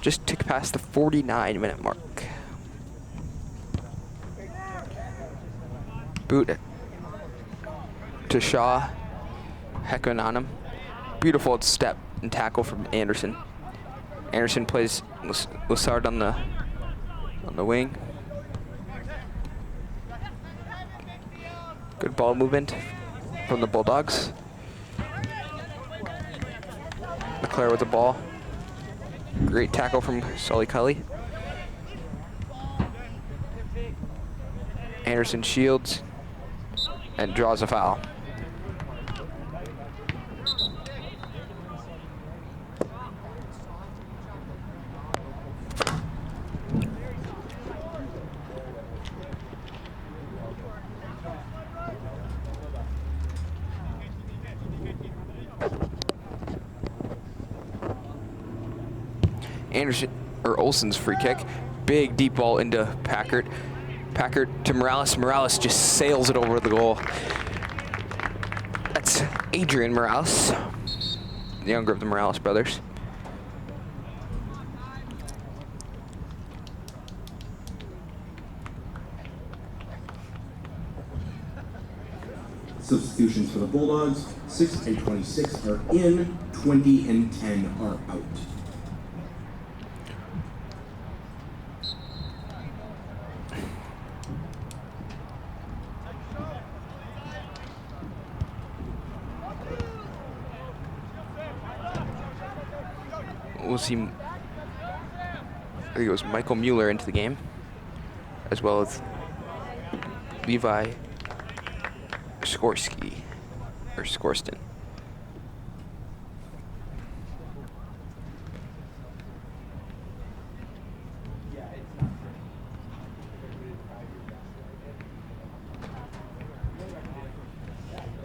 Just tick past the 49-minute mark. Boot to Shaw. Heckman on him. Beautiful step and tackle from Anderson. Anderson plays Lassard on the wing. Good ball movement from the Bulldogs. McClare with the ball. Great tackle from Sully Cully. Anderson shields and draws a foul. Olsen's free kick. Big deep ball into Packard. Packard to Morales. Morales just sails it over the goal. That's Adrian Morales, the younger of the Morales brothers. Substitutions for the Bulldogs, 6 and 26 are in, 20 and 10 are out. We'll see, I think it was Michael Mueller into the game, as well as Levi Skorsky, or Skorston.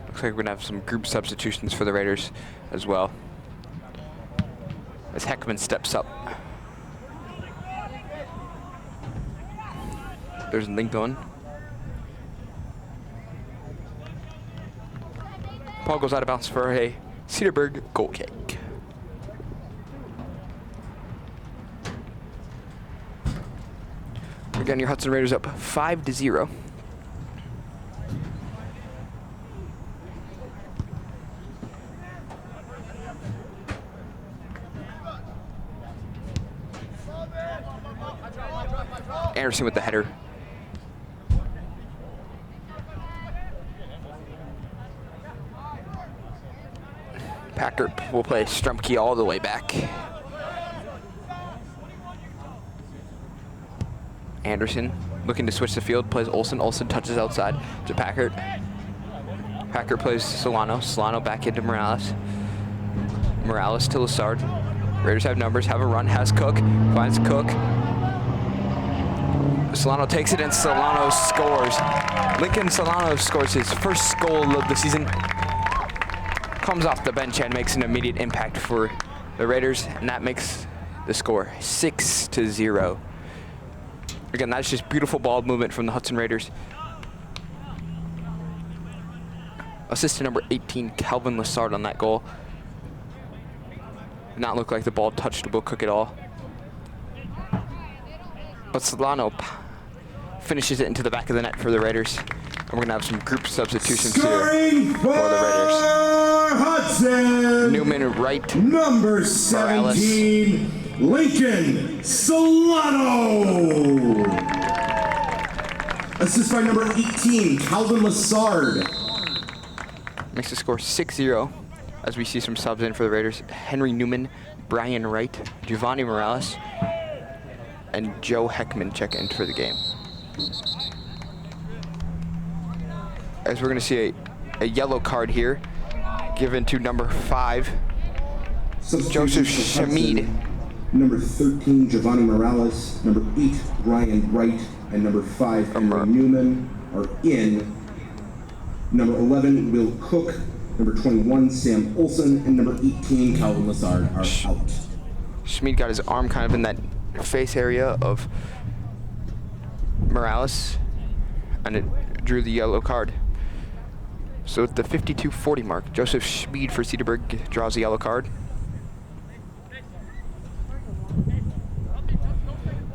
Looks like we're gonna have some group substitutions for the Raiders as well, as Heckman steps up. There's Lincoln. Ball goes out of bounds for a Cedarburg goal kick. Again, your Hudson Raiders up 5-0. Anderson with the header. Packard will play Strumpke all the way back. Anderson looking to switch the field, plays Olsen. Olsen touches outside to Packard. Packard plays Solano. Solano back into Morales. Morales to Lassard. Raiders have numbers, have a run, has Cook, finds Cook. Solano takes it and Solano scores. Lincoln Solano scores his first goal of the season. Comes off the bench and makes an immediate impact for the Raiders, and that makes the score 6-0. Again, that's just beautiful ball movement from the Hudson Raiders. assist to number 18, Calvin Lassard on that goal. Did not look like the ball touched Will Cook at all. But Solano finishes it into the back of the net for the Raiders. And we're going to have some group substitutions here for the Raiders. Hudson. Newman right. Number 17, Lincoln Solano. Assist by number 18, Calvin Lassard. Makes the score 6-0 as we see some subs in for the Raiders. Henry Newman, Brian Wright, Giovanni Morales, and Joe Heckman check in for the game. As we're going to see a yellow card here given to number 5, Joseph Shamid. Number 13, Giovanni Morales. Number 8, Brian Wright. And number 5, Henry Newman are in. Number 11, Will Cook. Number 21, Sam Olson. And number 18, Calvin Lassard are out. Schmid got his arm kind of in that face area of Morales, and it drew the yellow card. So at the 52-40 mark, Joseph Schmid for Cedarburg draws the yellow card.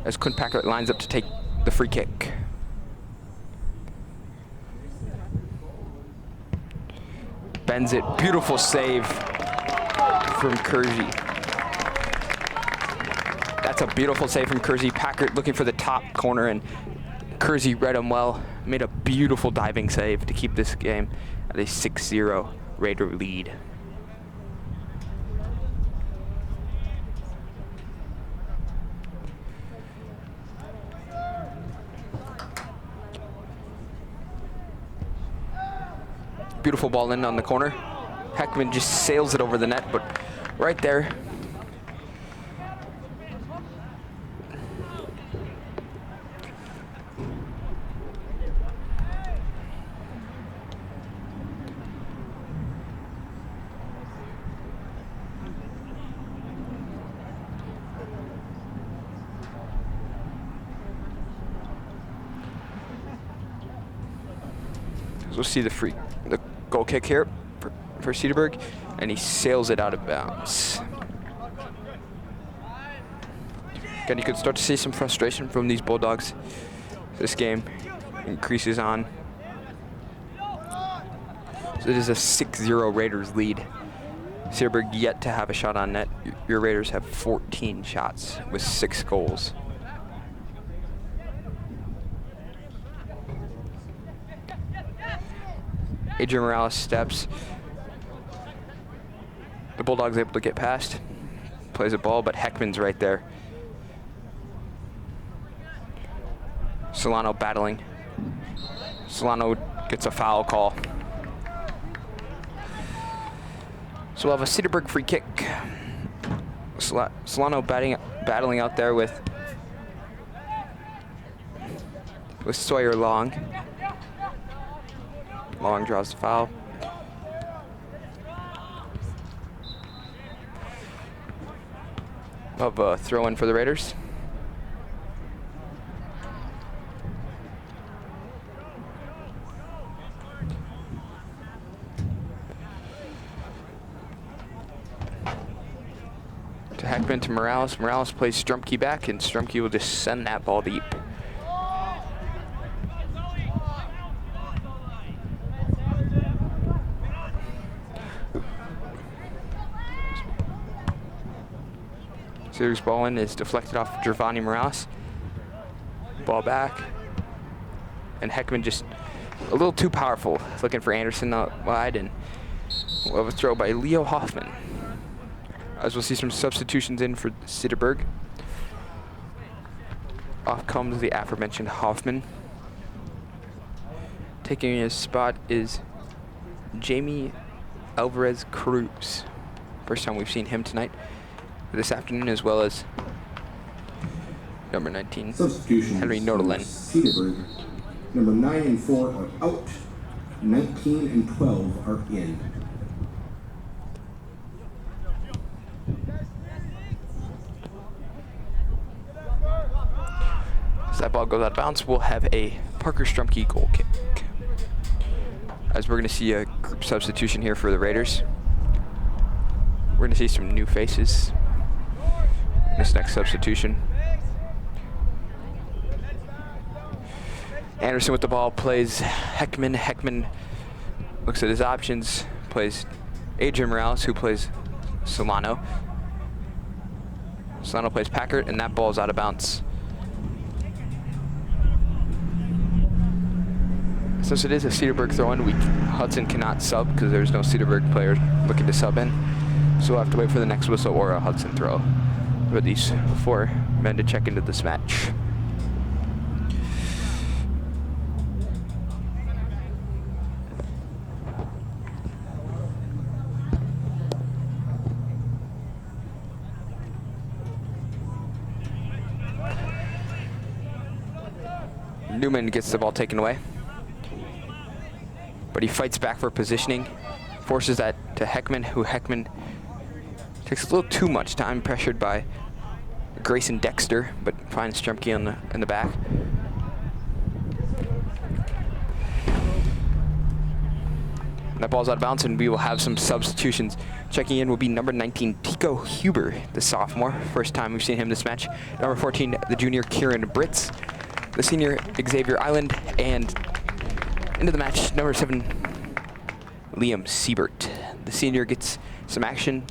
As Quinn Packard lines up to take the free kick. Bends it, beautiful save from Kersey. That's a beautiful save from Kersey. Packard looking for the top corner, and Kersey read him well. Made a beautiful diving save to keep this game at a 6-0 Raider lead. Beautiful ball in on the corner. Heckman just sails it over the net, but right there. So we'll see the goal kick here for Cedarburg, and he sails it out of bounds. Again, you could start to see some frustration from these Bulldogs. This game increases on. So it is a 6-0 Raiders lead. Cedarburg yet to have a shot on net. Your Raiders have 14 shots with 6 goals. Adrian Morales steps. The Bulldogs able to get past. Plays a ball, but Heckman's right there. Solano battling. Solano gets a foul call. So we'll have a Cedarburg free kick. Solano battling out there with Sawyer Long. Long draws the foul. Of a throw in for the Raiders. To Heckman to Morales. Morales plays Strumke back, and Strumke will just send that ball deep. Series ball in is deflected off Giovanni Morales. Ball back. And Heckman just a little too powerful, looking for Anderson out wide, and we'll have a throw by Leo Hoffman. As we'll see some substitutions in for Cedarburg. Off comes the aforementioned Hoffman. Taking his spot is Jamie Alvarez Cruz. First time we've seen him tonight. This afternoon, as well as number 19, Henry Nordlin. Cedarburg. Number 9 and 4 are out. 19 and 12 are in. As that ball goes out of bounds, we'll have a Parker Strumke goal kick. as we're going to see a group substitution here for the Raiders. We're going to see some new faces in this next substitution. Anderson with the ball plays Heckman. Heckman looks at his options, plays Adrian Morales, who plays Solano. Solano plays Packard, and that ball is out of bounds. Since it is a Cedarburg throw-in, Hudson cannot sub because there's no Cedarburg player looking to sub in. So we'll have to wait for the next whistle or a Hudson throw for these 4 men to check into this match. Newman gets the ball taken away, but he fights back for positioning, forces that to Heckman, who Heckman takes a little too much time, pressured by Grayson Dexter, but finds Stremke in the back. And that ball's out of bounds, and we will have some substitutions. Checking in will be number 19, Tico Huber, the sophomore. First time we've seen him this match. Number 14, the junior, Kieran Britz. The senior, Xavier Island, and into the match, number 7, Liam Siebert. The senior gets some action.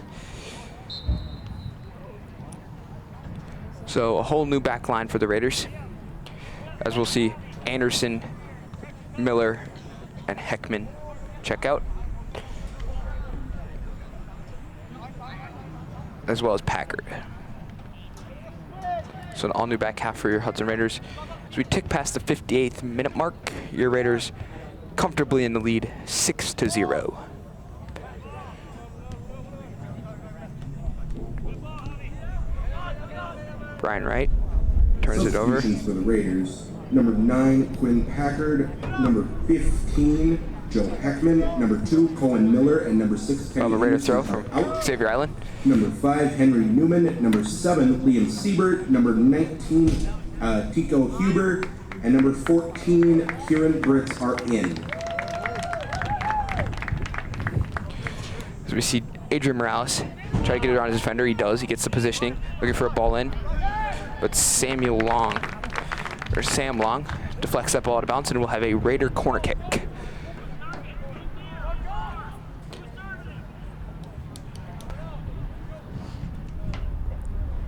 So a whole new back line for the Raiders, as we'll see Anderson, Miller, and Heckman check out, as well as Packard. So an all new back half for your Hudson Raiders. As we tick past the 58th minute mark, your Raiders comfortably in the lead, 6-0. Brian Wright turns it over. Substitutions for the Raiders. Number 9, Quinn Packard. Number 15, Joe Heckman. Number 2, Cohen Miller. And number 6, Kenny The Raider Anderson throw are from out. Xavier Island. Number 5, Henry Newman. Number 7, Liam Siebert. Number 19, Tico Huber. And number 14, Kieran Britz are in. As we see Adrian Morales try to get it around his defender. He does. He gets the positioning, looking for a ball in. But Sam Long deflects that ball out of bounds, and we'll have a Raider corner kick.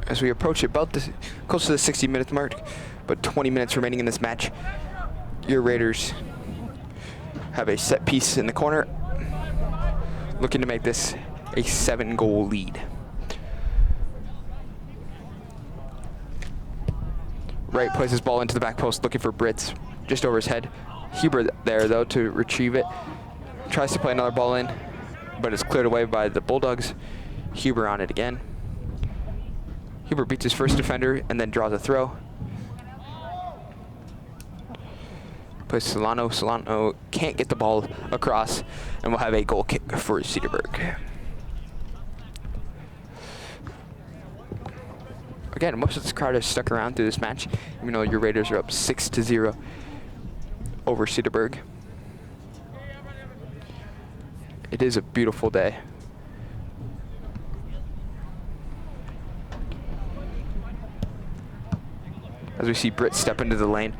As we approach about close to the 60-minute mark, but 20 minutes remaining in this match, your Raiders have a set piece in the corner, looking to make this a 7-goal lead. Wright plays his ball into the back post, looking for Britz, just over his head. Huber there, though, to retrieve it. Tries to play another ball in, but it's cleared away by the Bulldogs. Huber on it again. Huber beats his first defender and then draws a throw. Plays Solano. Solano can't get the ball across, and we'll have a goal kick for Cedarburg. Again, most of this crowd has stuck around through this match, even though your Raiders are up 6-0 over Cedarburg. It is a beautiful day. As we see Britt step into the lane.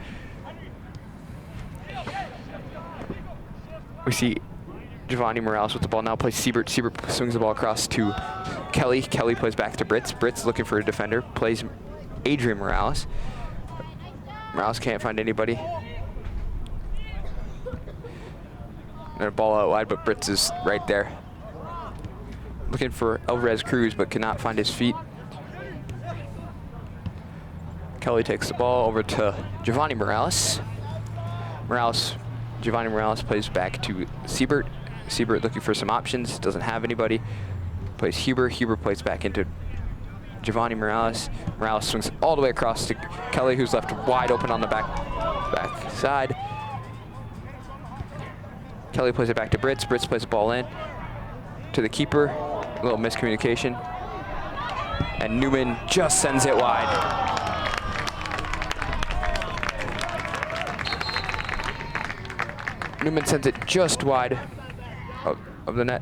We see Giovanni Morales with the ball now, plays Siebert. Siebert swings the ball across to Kelly. Kelly plays back to Britz. Britz looking for a defender, plays Adrian Morales. Morales can't find anybody. And a ball out wide, but Britz is right there. Looking for Alvarez Cruz, but cannot find his feet. Kelly takes the ball over to Giovanni Morales. Giovanni Morales plays back to Siebert. Siebert looking for some options, doesn't have anybody. Plays Huber. Huber plays back into Giovanni Morales. Morales swings all the way across to Kelly, who's left wide open on the back side. Kelly plays it back to Britz. Britz plays the ball in to the keeper. A little miscommunication. And Newman just sends it wide. Newman sends it just wide of the net.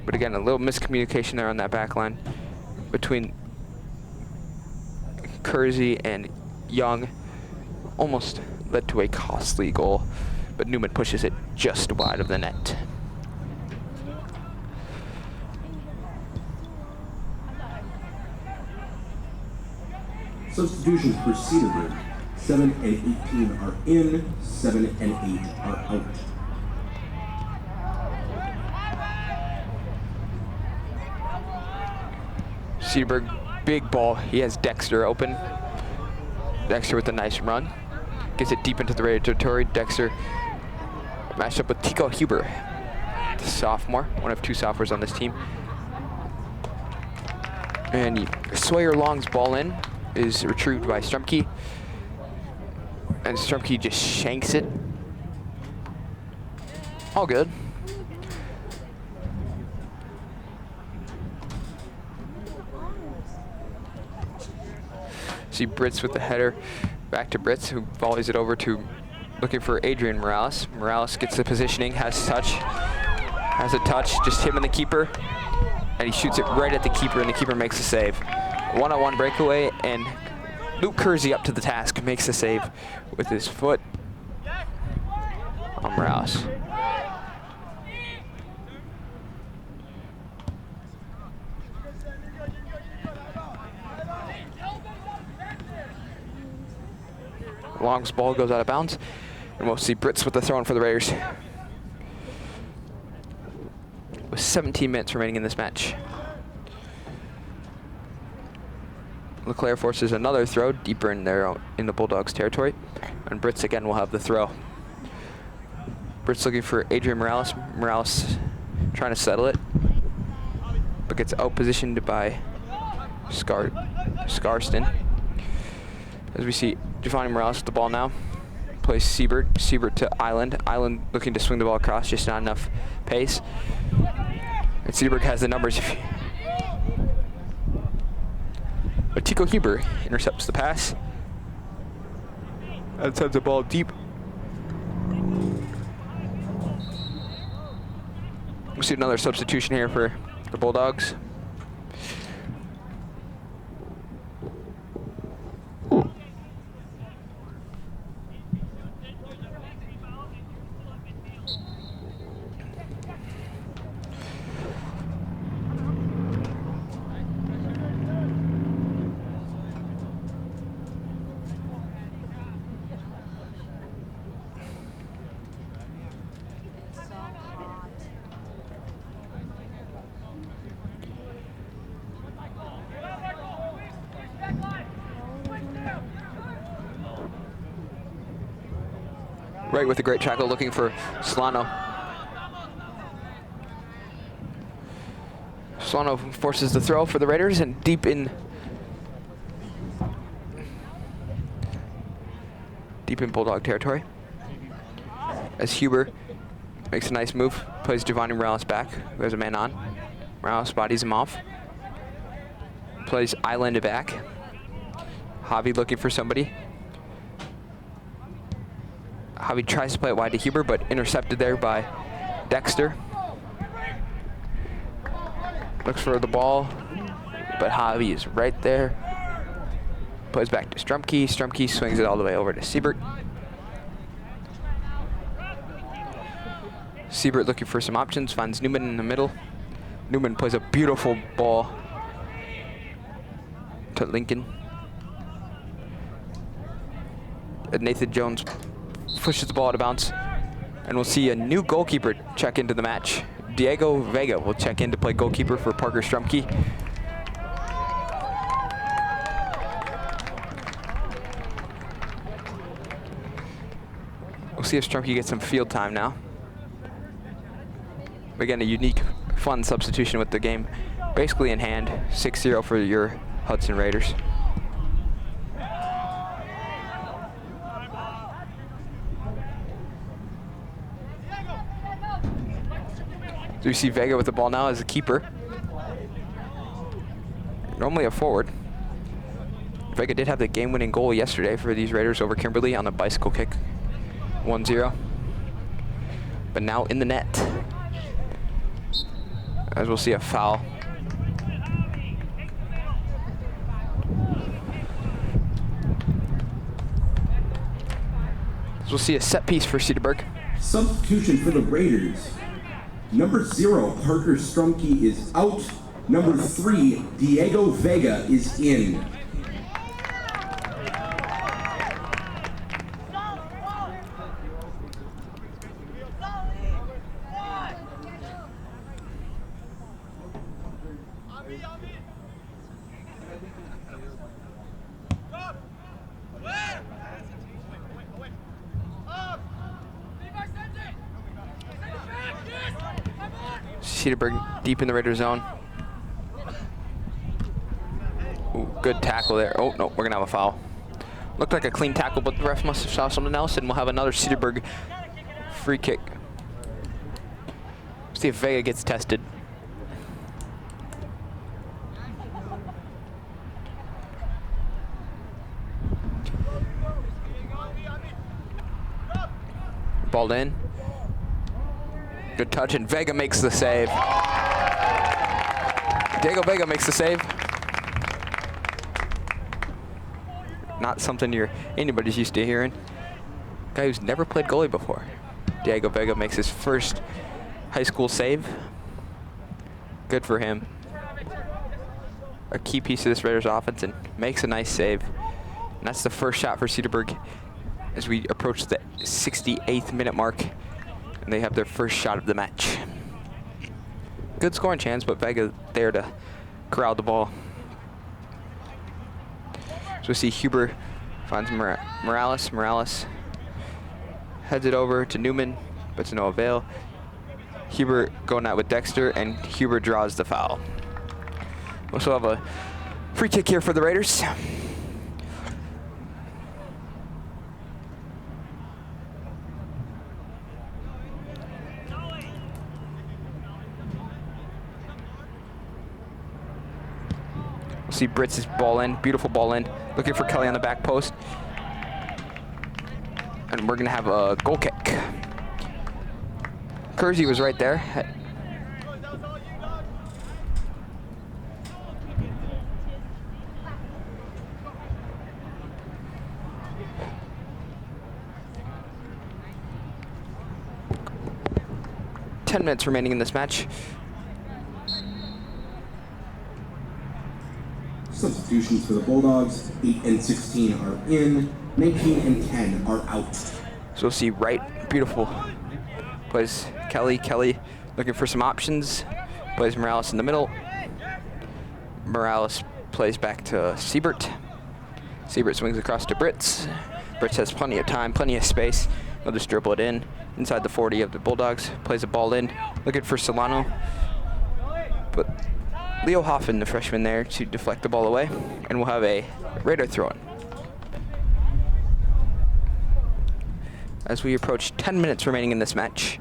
But again, a little miscommunication there on that back line between Kersey and Young. Almost led to a costly goal, but Newman pushes it just wide of the net. Substitutions for Cedarburg. 7 and 18 are in, 7 and 8 are out. Cedarburg, big ball. He has Dexter open. Dexter with a nice run. Gets it deep into the Raider territory. Dexter matched up with Tico Huber, the sophomore, one of 2 sophomores on this team. And Sawyer Long's ball in is retrieved by Strumke. And Strumke just shanks it. All good. See Britz with the header. Back to Britz, who volleys it over to looking for Adrian Morales. Morales gets the positioning, has a touch, just him and the keeper. And he shoots it right at the keeper, and the keeper makes the save. One-on-one breakaway, and Luke Kersey up to the task, makes the save with his foot on Morales. Long's ball goes out of bounds, and we'll see Britz with the throw-in for the Raiders. With 17 minutes remaining in this match. LeClaire forces another throw deeper in the Bulldogs' territory, and Britz again will have the throw. Britz looking for Adrian Morales. Morales trying to settle it, but gets out-positioned by Scarston. As we see Giovanni Morales with the ball now. Plays Siebert. Siebert to Island. Island looking to swing the ball across, just not enough pace. And Cedarburg has the numbers. But Tico Huber intercepts the pass. And sends the ball deep. We'll see another substitution here for the Bulldogs. Right with a great tackle, looking for Solano. Solano forces the throw for the Raiders, and deep in Bulldog territory. As Huber makes a nice move, plays Giovanni Morales back, who has a man on. Morales bodies him off. Plays Island back. Javi looking for somebody. Javi tries to play it wide to Huber, but intercepted there by Dexter. Looks for the ball, but Javi is right there. Plays back to Strumke. Strumke swings it all the way over to Siebert. Siebert looking for some options, finds Newman in the middle. Newman plays a beautiful ball to Lincoln. And Nathan Jones pushes the ball out of bounds, and we'll see a new goalkeeper check into the match. Diego Vega will check in to play goalkeeper for Parker Strumke. We'll see if Strumke gets some field time now. Again, a unique, fun substitution with the game basically in hand. 6-0 for your Hudson Raiders. So we see Vega with the ball now as a keeper. Normally a forward. Vega did have the game-winning goal yesterday for these Raiders over Kimberly on a bicycle kick, 1-0. But now in the net, as we'll see a foul. As we'll see a set piece for Cedarburg. Substitution for the Raiders. Number 0, Parker Strumke is out. Number 3, Diego Vega is in. Cedarburg deep in the Raider zone. Ooh, good tackle there. Oh, no, we're going to have a foul. Looked like a clean tackle, but the ref must have saw something else, and we'll have another Cedarburg free kick. See if Vega gets tested. Balled in. Good touch, and Vega makes the save. Diego Vega makes the save. Not something anybody's used to hearing. Guy who's never played goalie before. Diego Vega makes his first high school save. Good for him. A key piece of this Raiders offense, and makes a nice save. And that's the first shot for Cedarburg as we approach the 68th minute mark. And they have their first shot of the match. Good scoring chance, but Vega there to corral the ball. So we see Huber finds Morales. Morales heads it over to Newman, but to no avail. Huber going out with Dexter, and Huber draws the foul. We also have a free kick here for the Raiders. See Britz's ball in, beautiful ball in, looking for Kelly on the back post. And we're gonna have a goal kick. Kersey was right there. Ten minutes remaining in this match. Substitutions for the Bulldogs. 8 and 16 are in. 19 and 10 are out. So we'll see Wright, beautiful. Plays Kelly. Kelly looking for some options. Plays Morales in the middle. Morales plays back to Siebert. Siebert swings across to Britz. Britz has plenty of time, plenty of space. He'll just dribble it in inside the 40 of the Bulldogs. Plays a ball in, looking for Solano. But Leo Hoffman, the freshman there, to deflect the ball away. And we'll have a Raider throw-in. As we approach 10 minutes remaining in this match,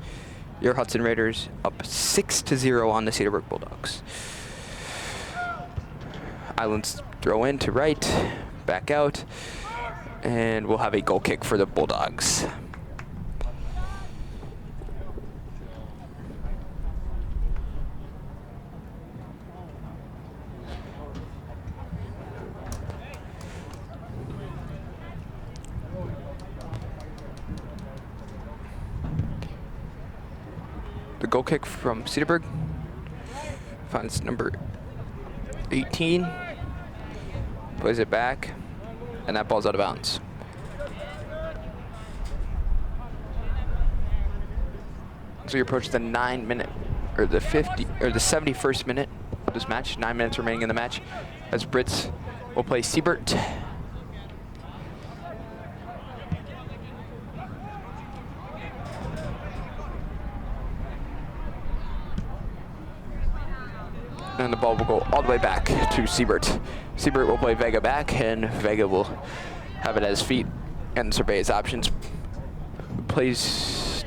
your Hudson Raiders up 6-0 on the Cedarburg Bulldogs. Islands throw in to right, back out, and we'll have a goal kick for the Bulldogs. The goal kick from Cedarburg finds number 18, plays it back, and that ball's out of bounds. So you approach the 9-minute, or the 71st minute of this match. 9 minutes remaining in the match, as Britz will play Siebert. And the ball will go all the way back to Siebert. Siebert will play Vega back, and Vega will have it at his feet and survey his options. Plays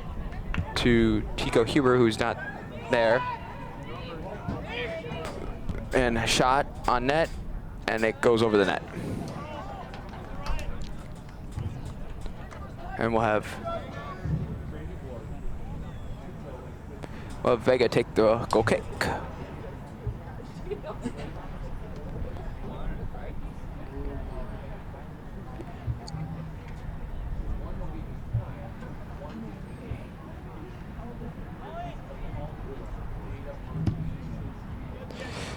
to Tico Huber, who's not there. And a shot on net, and it goes over the net. And we'll have Vega take the goal kick.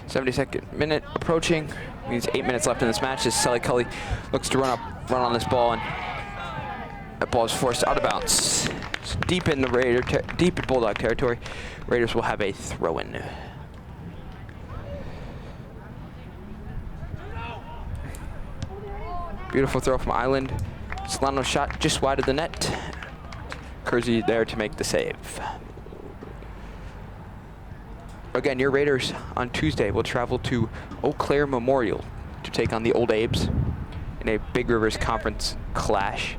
'72nd minute approaching. Means 8 minutes left in this match as Sally Cully looks to run on this ball, and that ball is forced out of bounds. It's deep in Bulldog territory. Raiders will have a throw-in. Beautiful throw from Island. Solano shot just wide of the net. Kersey there to make the save. Again, your Raiders on Tuesday will travel to Eau Claire Memorial to take on the Old Abes in a Big Rivers Conference clash.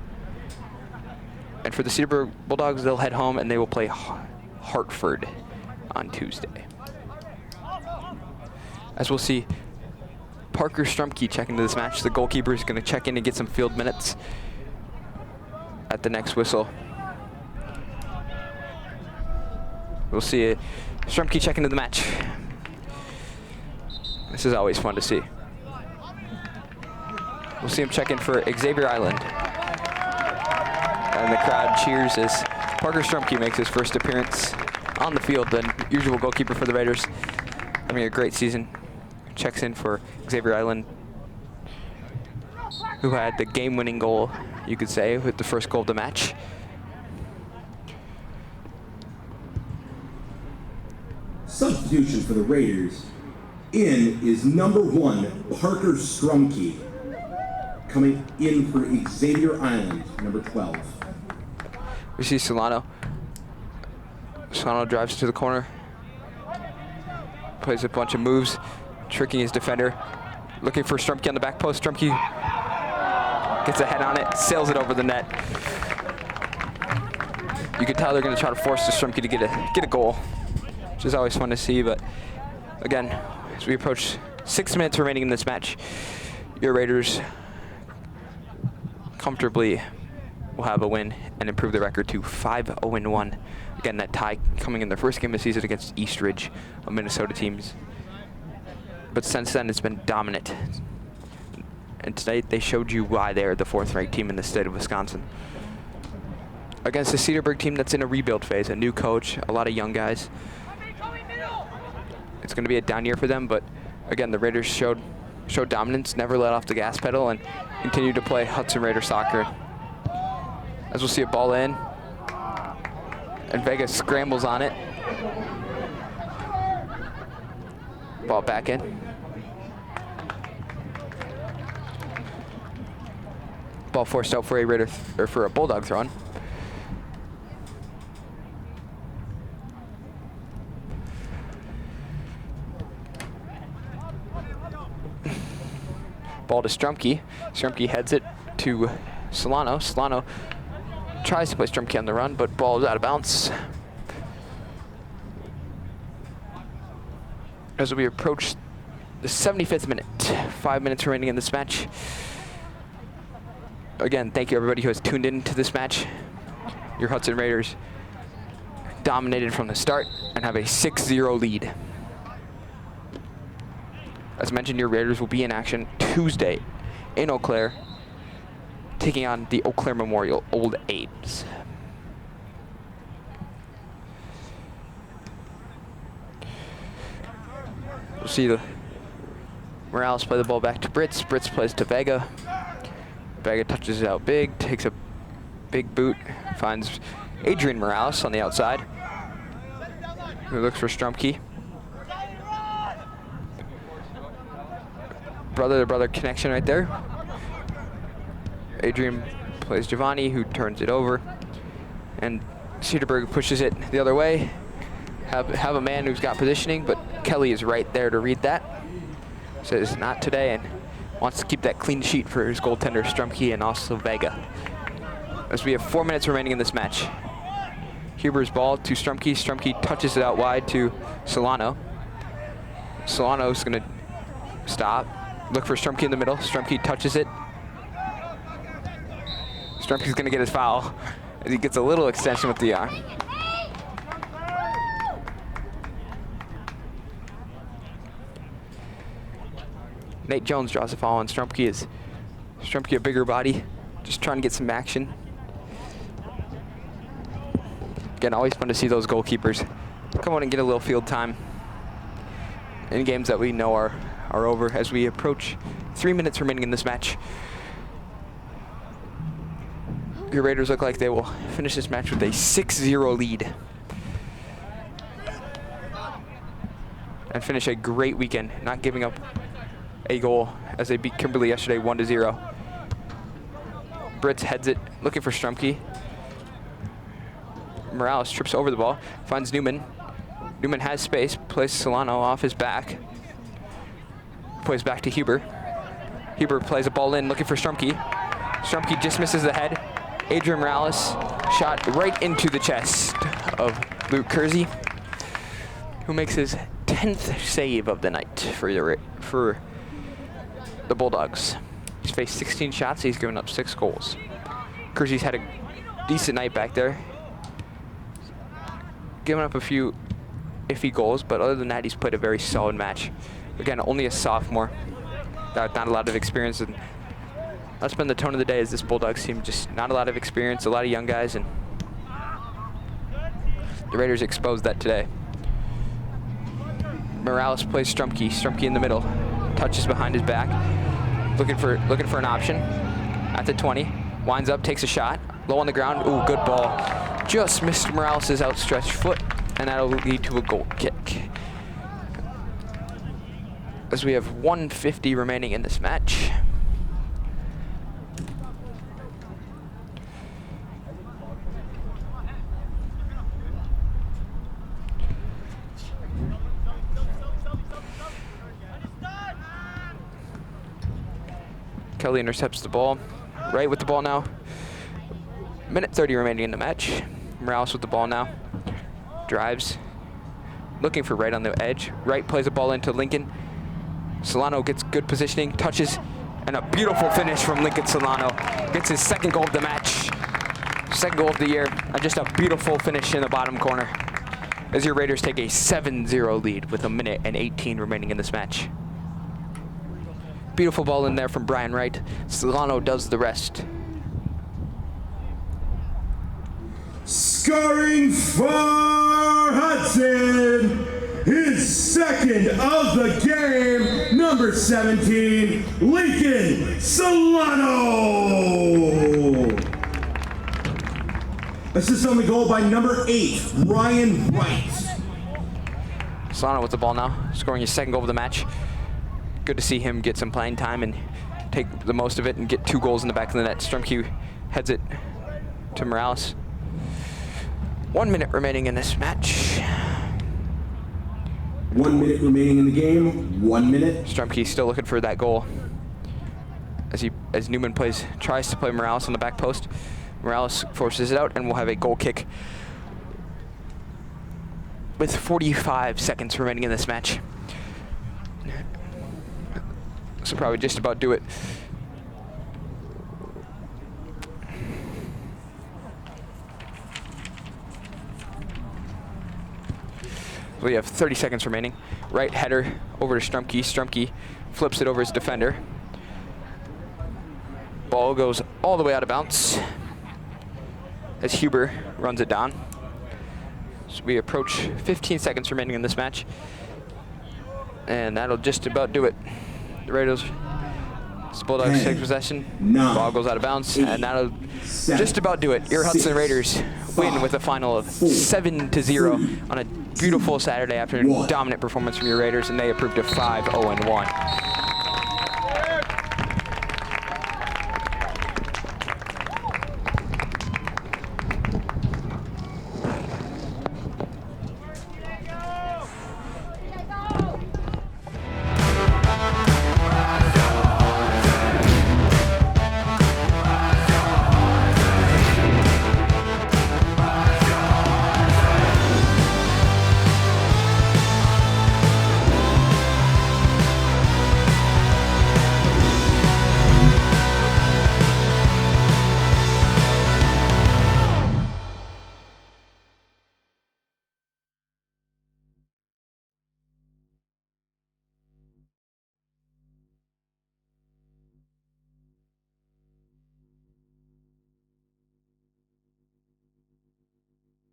And for the Cedarburg Bulldogs, they'll head home and they will play Hartford on Tuesday. As we'll see, Parker Strumke check into this match. The goalkeeper is going to check in and get some field minutes at the next whistle. We'll see Strumke check into the match. This is always fun to see. We'll see him check in for Xavier Island. And the crowd cheers as Parker Strumke makes his first appearance on the field, the usual goalkeeper for the Raiders. Having a great season. Checks in for Xavier Island, who had the game-winning goal, you could say, with the first goal of the match. Substitution for the Raiders. In is number 1, Parker Strumke. Coming in for Xavier Island, number 12. We see Solano. Solano drives to the corner. Plays a bunch of moves, tricking his defender. Looking for Strumke on the back post. Strumke gets a head on it, sails it over the net. You can tell they're going to try to force the Strumke to get a goal, which is always fun to see. But again, as we approach 6 minutes remaining in this match, your Raiders comfortably will have a win and improve the record to 5-0-1. Again, that tie coming in their first game of the season against East Ridge, a Minnesota teams. But since then, it's been dominant. And tonight, they showed you why they're the 4th-ranked team in the state of Wisconsin. Against a Cedarburg team that's in a rebuild phase, a new coach, a lot of young guys. It's going to be a down year for them, but again, the Raiders showed dominance, never let off the gas pedal, and continued to play Hudson Raider soccer. As we'll see a ball in, and Vega scrambles on it. Ball back in. Ball forced out for a Raider or for a Bulldog throw-in. Ball to Strumke. Strumke heads it to Solano. Solano tries to play Strumke on the run, but ball is out of bounds. As we approach the 75th minute, 5 minutes remaining in this match. Again, thank you everybody who has tuned in to this match. Your Hudson Raiders dominated from the start and have a 6-0 lead. As mentioned, your Raiders will be in action Tuesday in Eau Claire, taking on the Eau Claire Memorial Old Abes. We'll see the Morales play the ball back to Brits. Brits plays to Vega. Vega touches it out big, takes a big boot, finds Adrian Morales on the outside, who looks for Strumke. Brother-to-brother connection right there. Adrian plays Giovanni, who turns it over, and Cedarburg pushes it the other way. Have a man who's got positioning, but Kelly is right there to read that. Says not today, and wants to keep that clean sheet for his goaltender Strumke and also Vega. As we have 4 minutes remaining in this match. Huber's ball to Strumke. Strumke touches it out wide to Solano. Solano's gonna stop. Look for Strumke in the middle. Strumke touches it. Strumpke's going to get his foul as he gets a little extension with the arm. Nate Jones draws a foul on Strumpke. Strumpke a bigger body, just trying to get some action. Again, always fun to see those goalkeepers come out and get a little field time in games that we know are over as we approach 3 minutes remaining in this match. Your Raiders look like they will finish this match with a 6-0 lead and finish a great weekend, not giving up a goal as they beat Kimberly yesterday 1-0. Brits heads it, looking for Strumpke. Morales trips over the ball, finds Newman. Newman has space, plays Solano off his back. Plays back to Huber. Huber plays a ball in, looking for Strumpke. Strumpke just misses the head. Adrian Morales shot right into the chest of Luke Kersey, who makes his 10th save of the night for the Bulldogs. He's faced 16 shots, he's given up 6 goals. Kersey's had a decent night back there. Given up a few iffy goals, but other than that, he's played a very solid match. Again, only a sophomore, not a lot of experience, and that's been the tone of the day is this Bulldogs team, just not a lot of experience, a lot of young guys, and the Raiders exposed that today. Morales plays Strumpke. Strumpke in the middle, touches behind his back, looking for an option at the 20. Winds up, takes a shot, low on the ground. Ooh, good ball. Just missed Morales' outstretched foot, and that'll lead to a goal kick. As we have 1:50 remaining in this match. Kelly intercepts the ball. Right with the ball now. Minute 30 remaining in the match. Morales with the ball now. Drives. Looking for Wright on the edge. Wright plays a ball into Lincoln. Solano gets good positioning, touches, and a beautiful finish from Lincoln Solano. Gets his 2nd goal of the match. 2nd goal of the year. And just a beautiful finish in the bottom corner. As your Raiders take a 7-0 lead with 1:18 remaining in this match. Beautiful ball in there from Brian Wright. Solano does the rest. Scoring for Hudson, his 2nd of the game, number 17, Lincoln Solano. Assist on the goal by number 8, Ryan Wright. Solano with the ball now, scoring his 2nd goal of the match. Good to see him get some playing time and take the most of it and get 2 goals in the back of the net. Strumpke heads it to Morales. 1 minute remaining in this match. 1 minute remaining in the game. 1 minute. Strumpke still looking for that goal as Newman tries to play Morales on the back post. Morales forces it out, and we'll have a goal kick with 45 seconds remaining in this match. This will probably just about do it. We have 30 seconds remaining. Right header over to Strumpke. Strumpke flips it over his defender. Ball goes all the way out of bounds as Huber runs it down. So we approach 15 seconds remaining in this match. And that'll just about do it. The Raiders, Bulldogs take possession. Ball goes out of bounds, and that'll just about do it. Your Hudson Raiders win with a final of 7-0 on a beautiful Saturday afternoon. Dominant performance from your Raiders, and they improved to 5-0-1.